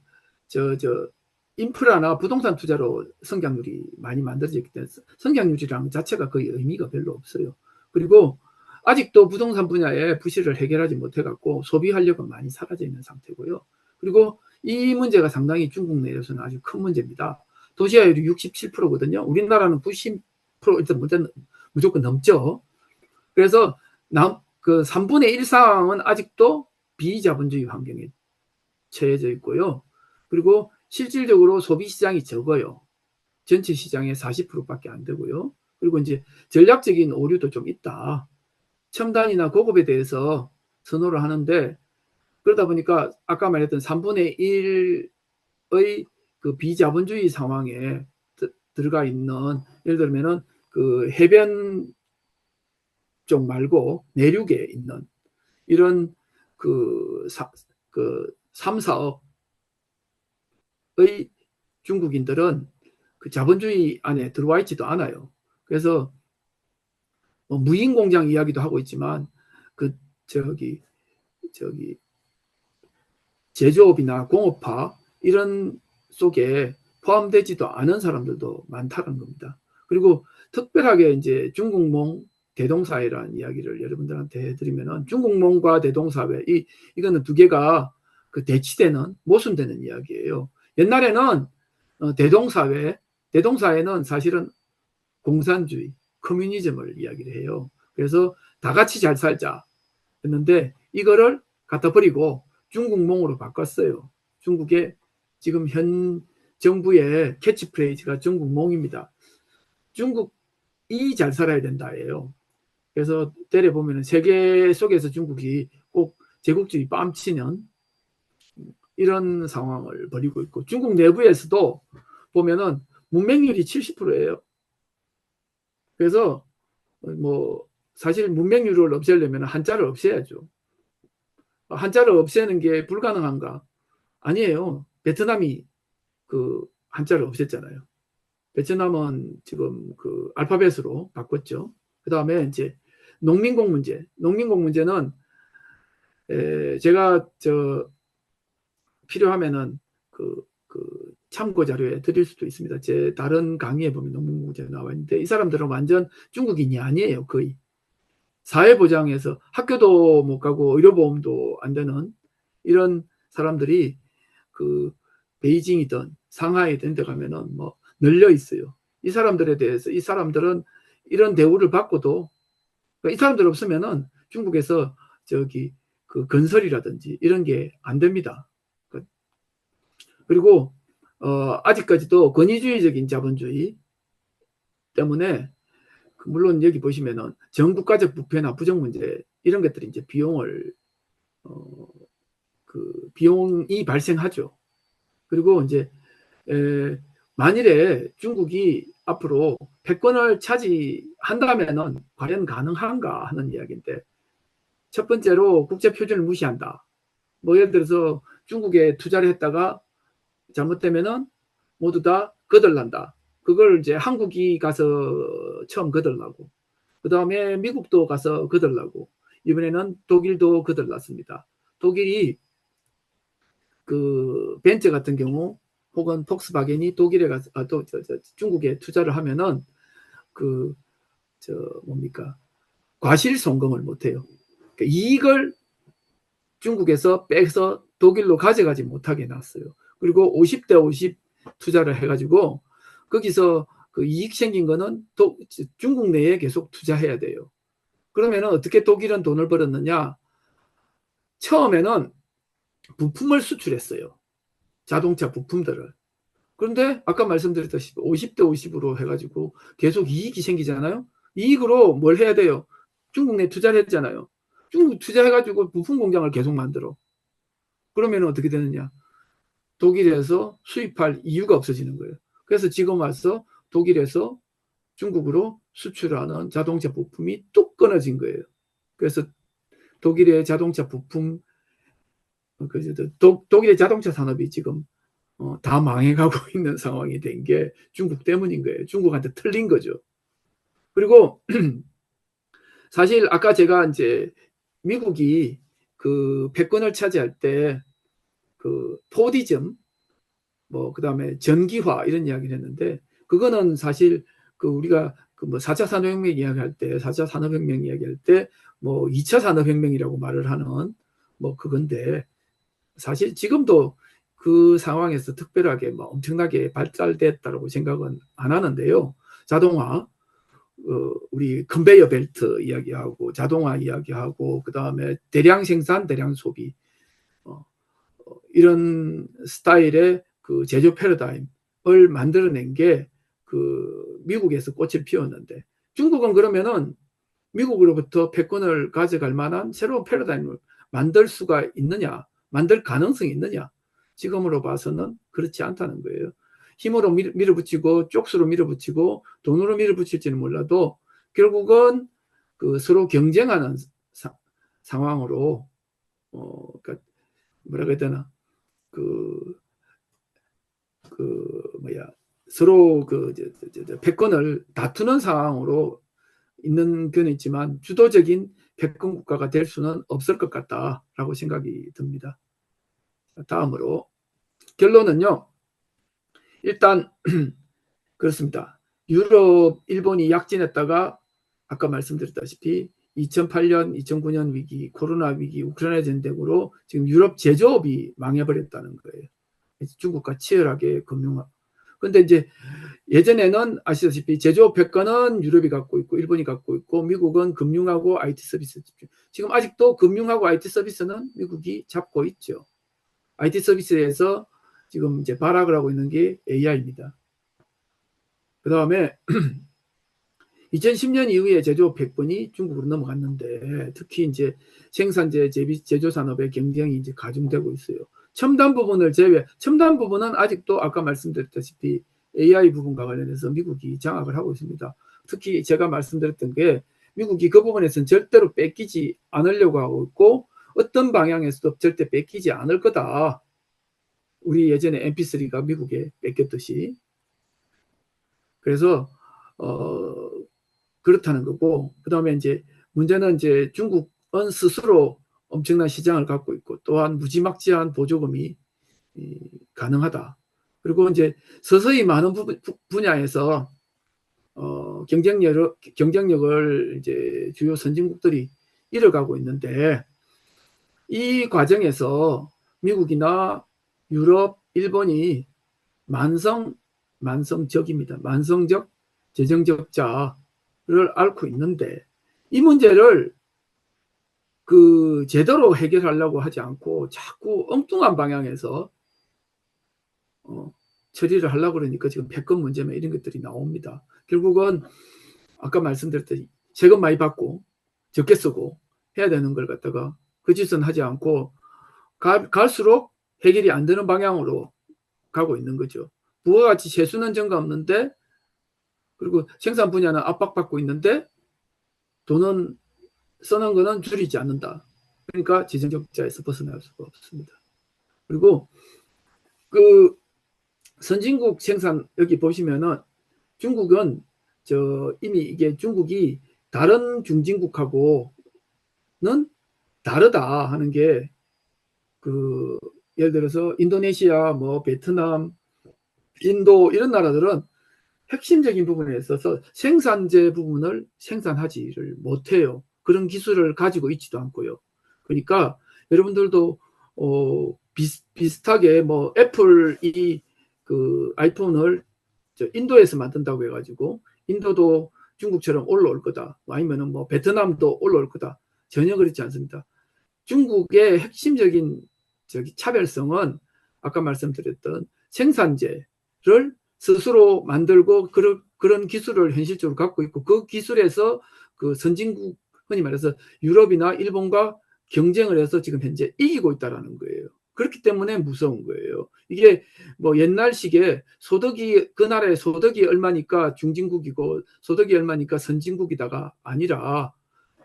인프라나 부동산 투자로 성장률이 많이 만들어졌기 때문에 성장률이라는 자체가 거의 의미가 별로 없어요. 그리고 아직도 부동산 분야의 부실을 해결하지 못해갖고 소비 활력은 많이 사라져 있는 상태고요. 그리고 이 문제가 상당히 중국 내에서는 아주 큰 문제입니다. 도시화율이 67%거든요. 우리나라는 90% 일단 무조건 넘죠. 그래서 그 3분의 1 상황은 아직도 비자본주의 환경에 처해져 있고요. 그리고 실질적으로 소비 시장이 적어요. 전체 시장의 40%밖에 안 되고요. 그리고 이제 전략적인 오류도 좀 있다. 첨단이나 고급에 대해서 선호를 하는데 그러다 보니까 아까 말했던 3분의 1의 그 비자본주의 상황에 들어가 있는 예를 들면은 그 해변 쪽 말고 내륙에 있는 이런 그 3, 4억의 중국인들은 그 자본주의 안에 들어와 있지도 않아요. 그래서 뭐 무인 공장 이야기도 하고 있지만 그 저기 제조업이나 공업화 이런 속에 포함되지도 않은 사람들도 많다는 겁니다. 그리고 특별하게 이제 중국몽 대동사회라는 이야기를 여러분들한테 해드리면은 중국몽과 대동사회 이거는 두 개가 그 대치되는 모순되는 이야기예요. 옛날에는 대동사회는 사실은 공산주의, 커뮤니즘을 이야기를 해요. 그래서 다 같이 잘 살자 했는데 이거를 갖다 버리고 중국몽으로 바꿨어요. 중국의 지금 현 정부의 캐치프레이즈가 중국몽입니다. 중국이 잘 살아야 된다예요. 그래서 때려 보면 세계 속에서 중국이 꼭 제국주의 뺨치는 이런 상황을 벌이고 있고 중국 내부에서도 보면은 문맹률이 70%예요. 그래서 뭐 사실 문맹률을 없애려면 한자를 없애야죠. 한자를 없애는 게 불가능한가? 아니에요. 베트남이 그 한자를 없앴잖아요. 베트남은 지금 그 알파벳으로 바꿨죠. 그 다음에 이제 농민공 문제는 제가 필요하면은 그 참고 자료에 드릴 수도 있습니다. 제 다른 강의에 보면 농민공 문제 나와 있는데 이 사람들은 완전 중국인이 아니에요. 거의 사회보장에서 학교도 못 가고 의료보험도 안 되는 이런 사람들이 그 베이징이든 상하이든 데 가면은 뭐 널려 있어요. 이 사람들에 대해서 이 사람들은 이런 대우를 받고도 이 사람들 없으면은 중국에서 그 건설이라든지 이런 게 안 됩니다. 그리고 아직까지도 권위주의적인 자본주의 때문에 물론 여기 보시면은 전국가적 부패나 부정 문제 이런 것들이 이제 비용이 발생하죠. 그리고 이제 만일에 중국이 앞으로 패권을 차지한다면은 과연 가능한가 하는 이야기인데 첫 번째로 국제 표준을 무시한다. 뭐 예를 들어서 중국에 투자를 했다가 잘못되면은 모두 다 거덜난다. 그걸 이제 한국이 가서 처음 거덜나고 그 다음에 미국도 가서 거덜나고 이번에는 독일도 거덜났습니다. 독일이 그 벤츠 같은 경우 혹은 폭스바겐이 독일에 가서 중국에 투자를 하면은 그 뭡니까 과실송금을 못해요. 그러니까 이익을 중국에서 빼서 독일로 가져가지 못하게 놨어요. 그리고 50대 50 투자를 해가지고 거기서 그 이익 생긴 거는 중국 내에 계속 투자해야 돼요. 그러면 어떻게 독일은 돈을 벌었느냐? 처음에는 부품을 수출했어요. 자동차 부품들을. 그런데 아까 말씀드렸다시피 50대 50으로 해가지고 계속 이익이 생기잖아요. 이익으로 뭘 해야 돼요? 중국 내 투자를 했잖아요. 중국 투자해가지고 부품 공장을 계속 만들어. 그러면 어떻게 되느냐? 독일에서 수입할 이유가 없어지는 거예요. 그래서 지금 와서 독일에서 중국으로 수출하는 자동차 부품이 뚝 끊어진 거예요. 그래서 독일의 자동차 부품, 독일의 자동차 산업이 지금 다 망해가고 있는 상황이 된 게 중국 때문인 거예요. 중국한테 틀린 거죠. 그리고 사실 아까 제가 이제 미국이 그 패권을 차지할 때 그 포디즘 뭐 그다음에 전기화 이런 이야기를 했는데 그거는 사실 그 우리가 그 뭐 4차 산업혁명 이야기할 때 4차 산업혁명 이야기할 때 뭐 2차 산업혁명이라고 말을 하는 뭐 그건데 사실 지금도 그 상황에서 특별하게 뭐 엄청나게 발달됐다고 생각은 안 하는데요. 자동화, 우리 컨베이어 벨트 이야기하고 자동화 이야기하고 그 다음에 대량 생산, 대량 소비 이런 스타일의 그 제조 패러다임을 만들어낸 게 그 미국에서 꽃을 피웠는데 중국은 그러면은 미국으로부터 패권을 가져갈 만한 새로운 패러다임을 만들 수가 있느냐, 만들 가능성이 있느냐? 지금으로 봐서는 그렇지 않다는 거예요. 힘으로 밀어붙이고 쪽수로 밀어붙이고 돈으로 밀어붙일지는 몰라도 결국은 그 서로 경쟁하는 상황으로 그러니까 뭐라고 해야 되나 그 뭐야 서로 그 패권을 다투는 상황으로 있는 견해 있지만 주도적인 패권 국가가 될 수는 없을 것 같다라고 생각이 듭니다. 다음으로 결론은요. 일단 그렇습니다. 유럽, 일본이 약진했다가 아까 말씀드렸다시피 2008년, 2009년 위기, 코로나 위기, 우크라이나 전쟁으로 지금 유럽 제조업이 망해버렸다는 거예요. 중국과 치열하게 금융화. 근데 이제 예전에는 아시다시피 제조업 패권은 유럽이 갖고 있고 일본이 갖고 있고 미국은 금융하고 IT 서비스 집중. 지금 아직도 금융하고 IT 서비스는 미국이 잡고 있죠. IT 서비스에서 지금 이제 발악을 하고 있는 게 AI입니다. 그 다음에 2010년 이후에 제조업 패권이 중국으로 넘어갔는데 특히 이제 생산재, 제조 산업의 경쟁이 이제 가중되고 있어요. 첨단 부분을 제외, 첨단 부분은 아직도 아까 말씀드렸다시피 AI 부분과 관련해서 미국이 장악을 하고 있습니다. 특히 제가 말씀드렸던 게 미국이 그 부분에서는 절대로 뺏기지 않으려고 하고 있고 어떤 방향에서도 절대 뺏기지 않을 거다. 우리 예전에 MP3가 미국에 뺏겼듯이. 그래서 그렇다는 거고, 그 다음에 이제 문제는 이제 중국은 스스로 엄청난 시장을 갖고 있고, 또한 무지막지한 보조금이 가능하다. 그리고 이제 서서히 많은 분야에서 경쟁력을 이제 주요 선진국들이 잃어가고 있는데, 이 과정에서 미국이나 유럽, 일본이 만성적입니다. 만성적 재정적자를 앓고 있는데 이 문제를 그 제대로 해결하려고 하지 않고 자꾸 엉뚱한 방향에서 처리를 하려고 그러니까 지금 패권 문제나 이런 것들이 나옵니다. 결국은 아까 말씀드렸듯이 세금 많이 받고 적게 쓰고 해야 되는 걸 갖다가 그 짓은 하지 않고 갈수록 해결이 안 되는 방향으로 가고 있는 거죠. 부가가치 세수는 증가 없는데 그리고 생산 분야는 압박받고 있는데 돈은 쓰는 거는 줄이지 않는다. 그러니까 재정적자에서 벗어날 수가 없습니다. 그리고 그 선진국 생산 여기 보시면은 중국은 이미 이게 중국이 다른 중진국하고는 다르다 하는 게 그 예를 들어서 인도네시아, 뭐 베트남, 인도 이런 나라들은 핵심적인 부분에 있어서 생산재 부분을 생산하지를 못해요. 그런 기술을 가지고 있지도 않고요. 그러니까 여러분들도 비슷하게 뭐 애플이 그 아이폰을 인도에서 만든다고 해가지고 인도도 중국처럼 올라올 거다. 아니면은 뭐 베트남도 올라올 거다. 전혀 그렇지 않습니다. 중국의 핵심적인 차별성은 아까 말씀드렸던 생산재를 스스로 만들고 그런 기술을 현실적으로 갖고 있고 그 기술에서 그 선진국 흔히 말해서 유럽이나 일본과 경쟁을 해서 지금 현재 이기고 있다는 거예요. 그렇기 때문에 무서운 거예요. 이게 뭐 옛날식의 소득이 그 나라의 소득이 얼마니까 중진국이고 소득이 얼마니까 선진국이다가 아니라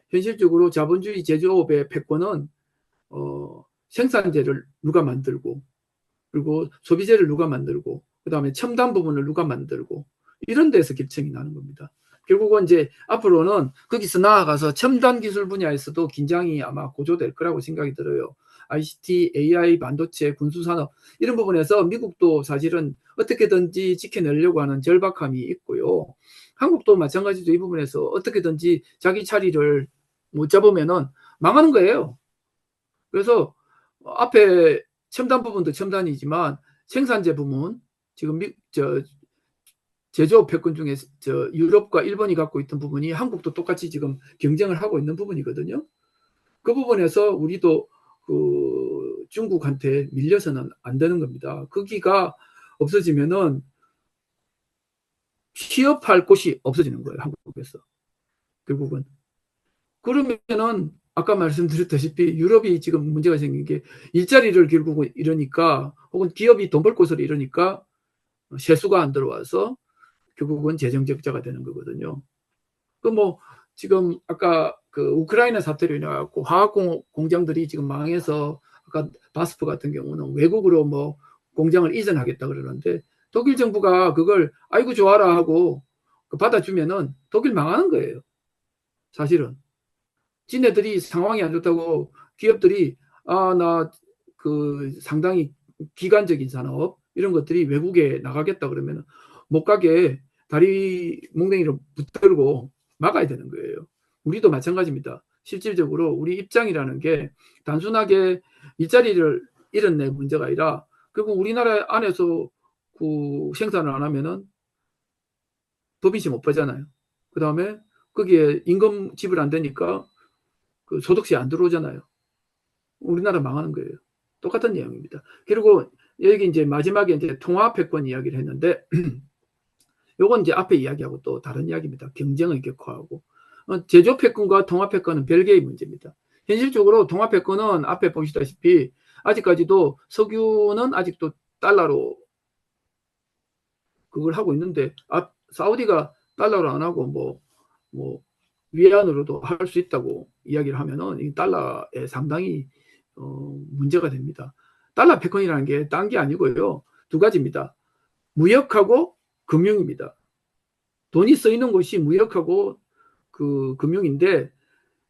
현실적으로 자본주의 제조업의 패권은 생산재를 누가 만들고 그리고 소비재를 누가 만들고 그다음에 첨단 부분을 누가 만들고 이런 데서 결정이 나는 겁니다. 결국은 이제 앞으로는 거기서 나아가서 첨단 기술 분야에서도 긴장이 아마 고조될 거라고 생각이 들어요. ICT, AI, 반도체, 군수산업 이런 부분에서 미국도 사실은 어떻게든지 지켜내려고 하는 절박함이 있고요. 한국도 마찬가지로 이 부분에서 어떻게든지 자기 자리를 못 잡으면은 망하는 거예요. 그래서 앞에 첨단 부분도 첨단이지만 생산재 부분 지금 제조업 패권 중에 유럽과 일본이 갖고 있던 부분이 한국도 똑같이 지금 경쟁을 하고 있는 부분이거든요. 그 부분에서 우리도 그 중국한테 밀려서는 안 되는 겁니다. 거기가 없어지면은 취업할 곳이 없어지는 거예요. 한국에서. 결국은. 그러면은 아까 말씀드렸다시피 유럽이 지금 문제가 생긴 게 일자리를 결국은 이러니까 혹은 기업이 돈 벌 곳을 이러니까 세수가 안 들어와서 결국은 재정적자가 되는 거거든요. 그 뭐 지금 아까 그 우크라이나 사태로 인해 갖고 화학 공장들이 지금 망해서 아까 바스프 같은 경우는 외국으로 뭐 공장을 이전하겠다 그러는데 독일 정부가 그걸 아이고 좋아라 하고 받아주면은 독일 망하는 거예요. 사실은. 지네들이 상황이 안 좋다고 기업들이 나 상당히 기간적인 산업 이런 것들이 외국에 나가겠다 그러면 못 가게 다리 몽둥이를 붙들고 막아야 되는 거예요. 우리도 마찬가지입니다. 실질적으로 우리 입장이라는 게 단순하게 일자리를 잃은 내 문제가 아니라 결국 우리나라 안에서 생산을 안 하면은 법인세 못 받잖아요. 그 다음에 거기에 임금 지불 안 되니까 소득세 안 들어오잖아요. 우리나라 망하는 거예요. 똑같은 내용입니다. 그리고 여기 이제 마지막에 이제 통합패권 이야기를 했는데 요건 이제 앞에 이야기하고 또 다른 이야기입니다. 경쟁의 격화하고 제조패권과 통합패권은 별개의 문제입니다. 현실적으로 통합패권은 앞에 보시다시피 아직까지도 석유는 아직도 달러로 그걸 하고 있는데 사우디가 달러로 안 하고 뭐 위안으로도 할 수 있다고 이야기를 하면은 이 달러에 상당히 문제가 됩니다. 달러 패권이라는 게 딴 게 아니고요. 두 가지입니다. 무역하고 금융입니다. 돈이 쓰이는 곳이 무역하고 금융인데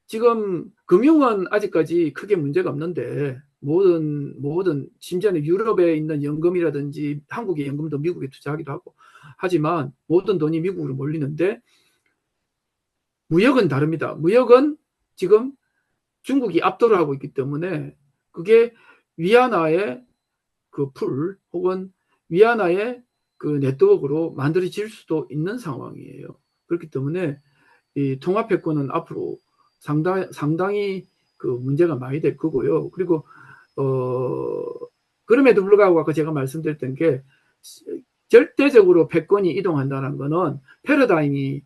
지금 금융은 아직까지 크게 문제가 없는데 모든 심지어는 유럽에 있는 연금이라든지 한국의 연금도 미국에 투자하기도 하고 하지만 모든 돈이 미국으로 몰리는데 무역은 다릅니다. 무역은 지금 중국이 압도를 하고 있기 때문에 그게 위안화의 풀 혹은 위안화의 네트워크로 만들어질 수도 있는 상황이에요. 그렇기 때문에 이 통합패권은 앞으로 상당히 문제가 많이 될 거고요. 그리고 그럼에도 불구하고 아까 제가 말씀드렸던 게 절대적으로 패권이 이동한다는 것은 패러다임이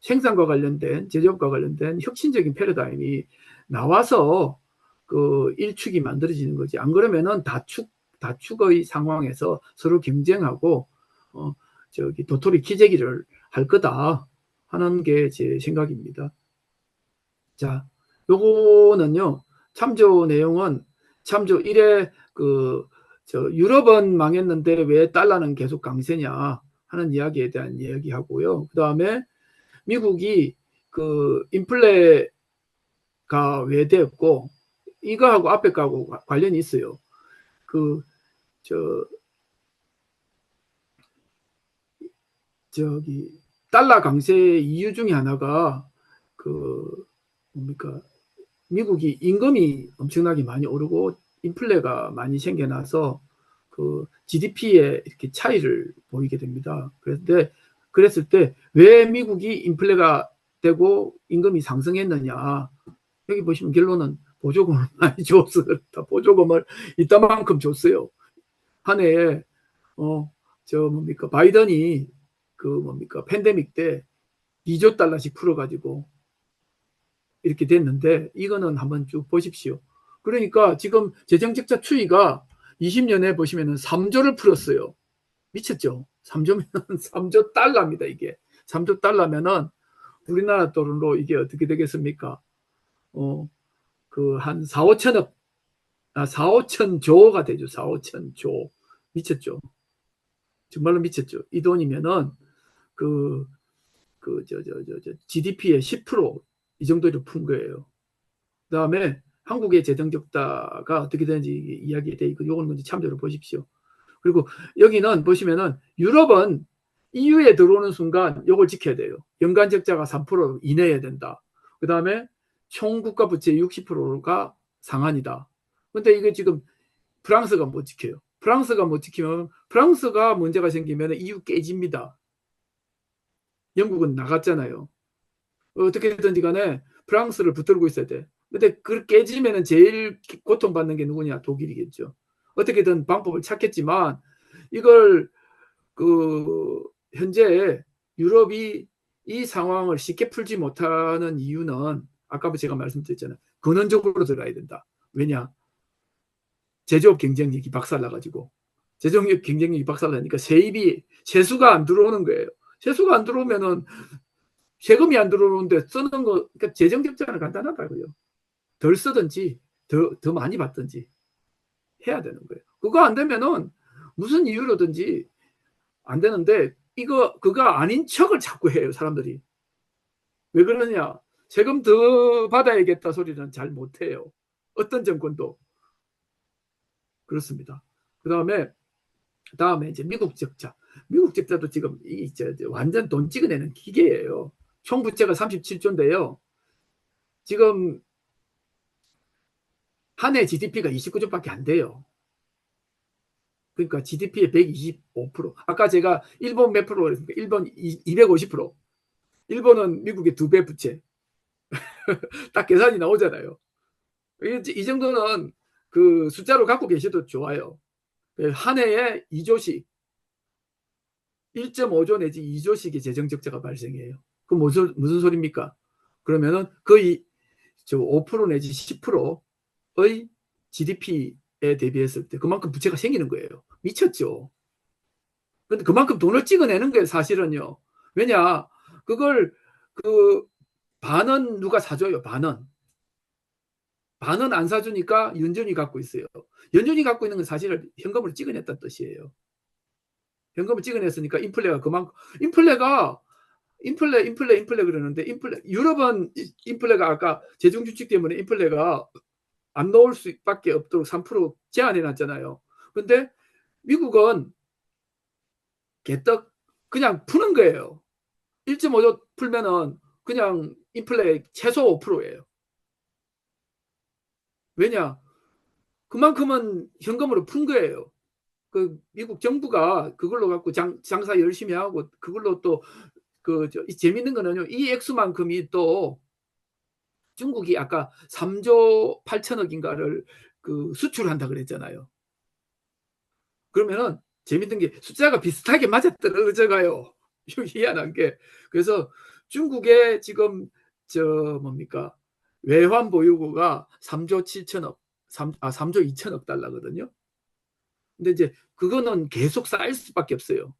생산과 관련된 제조업과 관련된 혁신적인 패러다임이 나와서 일축이 만들어지는 거지. 안 그러면은 다축의 상황에서 서로 경쟁하고 도토리 키재기를 할 거다 하는 게 제 생각입니다. 자, 요거는요. 참조 내용은 참조 1에 유럽은 망했는데 왜 달러는 계속 강세냐 하는 이야기에 대한 이야기하고요. 그 다음에 미국이 인플레가 왜 되었고 이거하고 앞에 거하고 관련이 있어요. 달러 강세의 이유 중에 하나가 미국이 임금이 엄청나게 많이 오르고 인플레가 많이 생겨나서 GDP에 이렇게 차이를 보이게 됩니다. 그랬을 때 왜 미국이 인플레가 되고 임금이 상승했느냐. 여기 보시면 결론은 보조금을 많이 줬어. 보조금을 이따만큼 줬어요. 한 해에 바이든이 팬데믹 때 2조 달러씩 풀어가지고 이렇게 됐는데 이거는 한번 쭉 보십시오. 그러니까 지금 재정적자 추이가 20년에 보시면은 3조를 풀었어요. 미쳤죠? 3조면 3조 달러입니다, 이게. 3조 달러면은 우리나라 돈으로 이게 어떻게 되겠습니까? 한 4, 5천억, 4, 5천 조가 되죠. 4, 5천 조. 미쳤죠? 정말로 미쳤죠? 이 돈이면은 GDP의 10%이 정도를 푼 거예요. 그 다음에 한국의 재정적자가 어떻게 되는지 이야기에 대해 요거는 먼저 참조를 보십시오. 그리고 여기는 보시면은 유럽은 EU에 들어오는 순간 요걸 지켜야 돼요. 연간 적자가 3% 이내에 된다. 그 다음에 총 국가 부채 60%가 상한이다. 근데 이게 지금 프랑스가 못 지켜요. 프랑스가 못 지키면 프랑스가 문제가 생기면 EU 깨집니다. 영국은 나갔잖아요. 어떻게든지 간에 프랑스를 붙들고 있어야 돼. 근데 그 깨지면 제일 고통받는 게 누구냐? 독일이겠죠. 어떻게든 방법을 찾겠지만 이걸 현재 유럽이 이 상황을 쉽게 풀지 못하는 이유는 아까도 제가 말씀드렸잖아요. 근원적으로 들어가야 된다. 왜냐? 제조업 경쟁력이 박살나가지고 제조업 경쟁력이 박살나니까 세수가 안 들어오는 거예요. 세수가 안 들어오면은 세금이 안 들어오는데 쓰는 거, 그러니까 재정 적자는 간단하다고요. 덜 쓰든지 더 많이 받든지 해야 되는 거예요. 그거 안 되면은 무슨 이유로든지 안 되는데 그거 아닌 척을 자꾸 해요, 사람들이. 왜 그러냐? 세금 더 받아야겠다 소리는 잘 못해요. 어떤 정권도 그렇습니다. 다음에 이제 미국 적자. 미국 적자도 지금 이제 완전 돈 찍어내는 기계예요. 총 부채가 37조인데요. 지금 한 해 GDP가 29조밖에 안 돼요. 그러니까 GDP의 125%. 아까 제가 일본 몇 프로 그랬습니까? 일본 250%. 일본은 미국의 2배 부채. 딱 계산이 나오잖아요. 이 정도는 그 숫자로 갖고 계셔도 좋아요. 한 해에 2조씩 1.5조 내지 2조씩의 재정 적자가 발생해요. 그 무슨 소리입니까? 그러면은 거의 5% 내지 10%의 GDP에 대비했을 때 그만큼 부채가 생기는 거예요. 미쳤죠. 근데 그만큼 돈을 찍어내는 거예요, 사실은요. 왜냐, 그걸 그 반은 누가 사줘요, 반은. 반은 안 사주니까 연준이 갖고 있어요. 연준이 갖고 있는 건 사실 현금을 찍어냈다는 뜻이에요. 현금을 찍어냈으니까 인플레 그러는데 유럽은 인플레가 아까 재정 주축 때문에 인플레가 안 나올 수밖에 없도록 3% 제한해 놨잖아요. 근데 미국은 개떡 그냥 푸는 거예요. 1.5조 풀면은 그냥 인플레 최소 5%예요. 왜냐? 그만큼은 현금으로 푼 거예요. 그 미국 정부가 그걸로 갖고 장사 열심히 하고 그걸로 또 재밌는 거는요. 이 액수만큼이 또 중국이 아까 3조 8천억인가를 그 수출한다 그랬잖아요. 그러면은 재밌는 게 숫자가 비슷하게 맞아떨어져가요. 희한한 게. 그래서 중국의 지금 뭡니까 외환 보유고가 3조 7천억, 3조 2천억 달러거든요. 근데 이제 그거는 계속 쌓일 수밖에 없어요.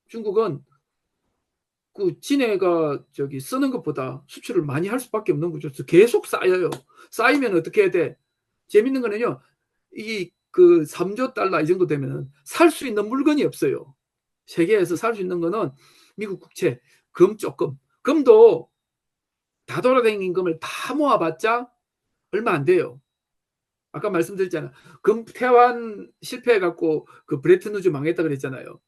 중국은 그 진해가 쓰는 것보다 수출을 많이 할 수밖에 없는 거죠. 계속 쌓여요. 쌓이면 어떻게 해야 돼? 재밌는 거는요. 그 3조 달러 이 정도 되면 살 수 있는 물건이 없어요. 세계에서 살 수 있는 거는 미국 국채, 금 조금. 금도 다 돌아다니는 금을 다 모아봤자 얼마 안 돼요. 아까 말씀드렸잖아요. 금 태환 실패해갖고 그 브레튼우즈 망했다 그랬잖아요.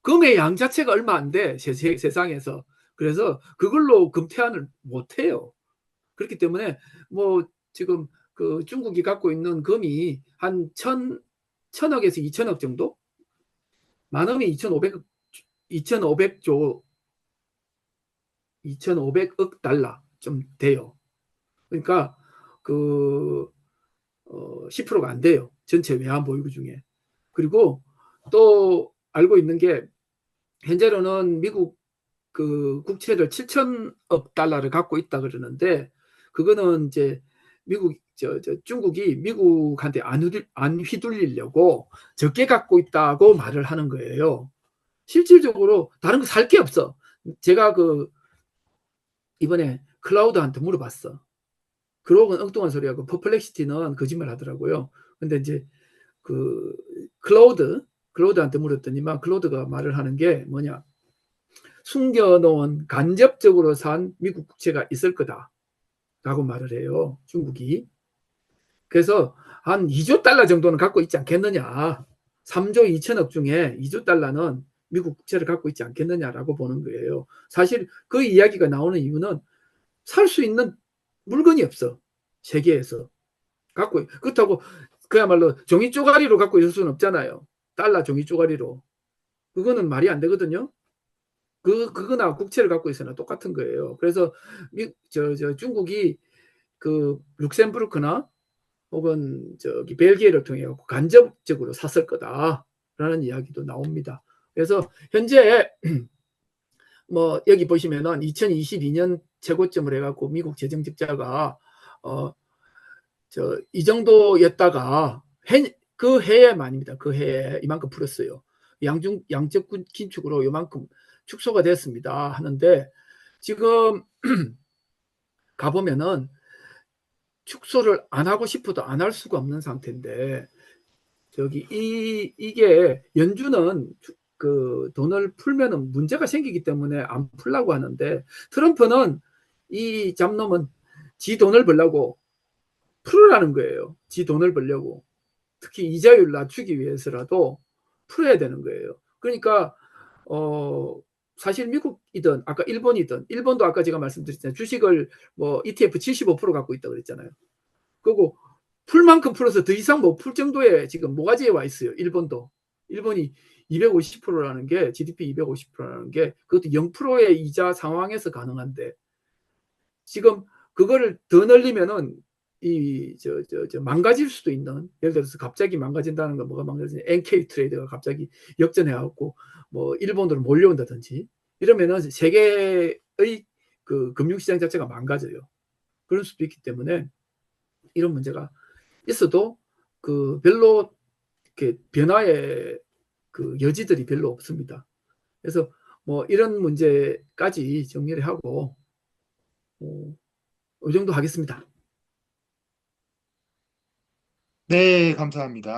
금의 양 자체가 얼마 안 돼, 세상에서. 그래서 그걸로 금 태환을 못 해요. 그렇기 때문에 뭐 지금 그 중국이 갖고 있는 금이 한 천억에서 2천억 정도? 많으면 2,500조, 2,500억 달러 좀 돼요. 그러니까 그 10%가 안 돼요. 전체 외환 보유고 중에. 그리고 또 알고 있는 게 현재로는 미국 그 국채를 7천억 달러를 갖고 있다 그러는데 그거는 이제 중국이 미국한테 안 휘둘리려고 적게 갖고 있다고 말을 하는 거예요. 실질적으로 다른 거 살 게 없어. 제가 이번에 클라우드한테 물어봤어. 그러고는 엉뚱한 소리하고 퍼플렉시티는 거짓말 하더라고요. 근데 이제 그 클라우드한테 물었더니만 클라우드가 말을 하는 게 뭐냐? 숨겨놓은 간접적으로 산 미국 국채가 있을 거다라고 말을 해요. 중국이. 그래서 한 2조 달러 정도는 갖고 있지 않겠느냐. 3조 2천억 중에 2조 달러는 미국 국채를 갖고 있지 않겠느냐라고 보는 거예요. 사실 그 이야기가 나오는 이유는 살 수 있는 물건이 없어. 세계에서. 그렇다고 그야말로 종이 쪼가리로 갖고 있을 수는 없잖아요. 달러 종이 쪼가리로. 그거는 말이 안 되거든요. 그거나 국채를 갖고 있으나 똑같은 거예요. 그래서 중국이 그 룩셈부르크나 혹은 벨기에를 통해 간접적으로 샀을 거다라는 이야기도 나옵니다. 그래서 현재 뭐 여기 보시면은 2022년 최고점을 해갖고 미국 재정 적자가 이 정도였다가 그 해에 말입니다. 그 해에 이만큼 풀었어요. 양적 긴축으로 이만큼 축소가 됐습니다. 하는데 지금 가보면은 축소를 안 하고 싶어도 안 할 수가 없는 상태인데 이게 연준은 그 돈을 풀면은 문제가 생기기 때문에 안 풀라고 하는데 트럼프는 이 잡놈은 지 돈을 벌려고 풀으라는 거예요. 지 돈을 벌려고. 특히 이자율 낮추기 위해서라도 풀어야 되는 거예요. 그러니까 사실 미국이든 아까 일본이든, 일본도 아까 제가 말씀드렸잖아요. 주식을 뭐 ETF 75% 갖고 있다고 그랬잖아요. 그리고 풀 만큼 풀어서 더 이상 못 풀 정도의 지금 모가지에 와 있어요. 일본도. 일본이 250%라는 게, GDP 250%라는 게 그것도 0%의 이자 상황에서 가능한데, 지금 그거를 더 늘리면은 망가질 수도 있는, 예를 들어서 갑자기 망가진다는 건 뭐가 망가지냐, NK 트레이드가 갑자기 역전해갖고 뭐 일본으로 몰려온다든지 이러면은 세계의 그 금융시장 자체가 망가져요. 그럴 수도 있기 때문에 이런 문제가 있어도 그 별로 이렇게 변화의 그 여지들이 별로 없습니다. 그래서 뭐 이런 문제까지 정리를 하고 이 정도 하겠습니다. 네, 감사합니다.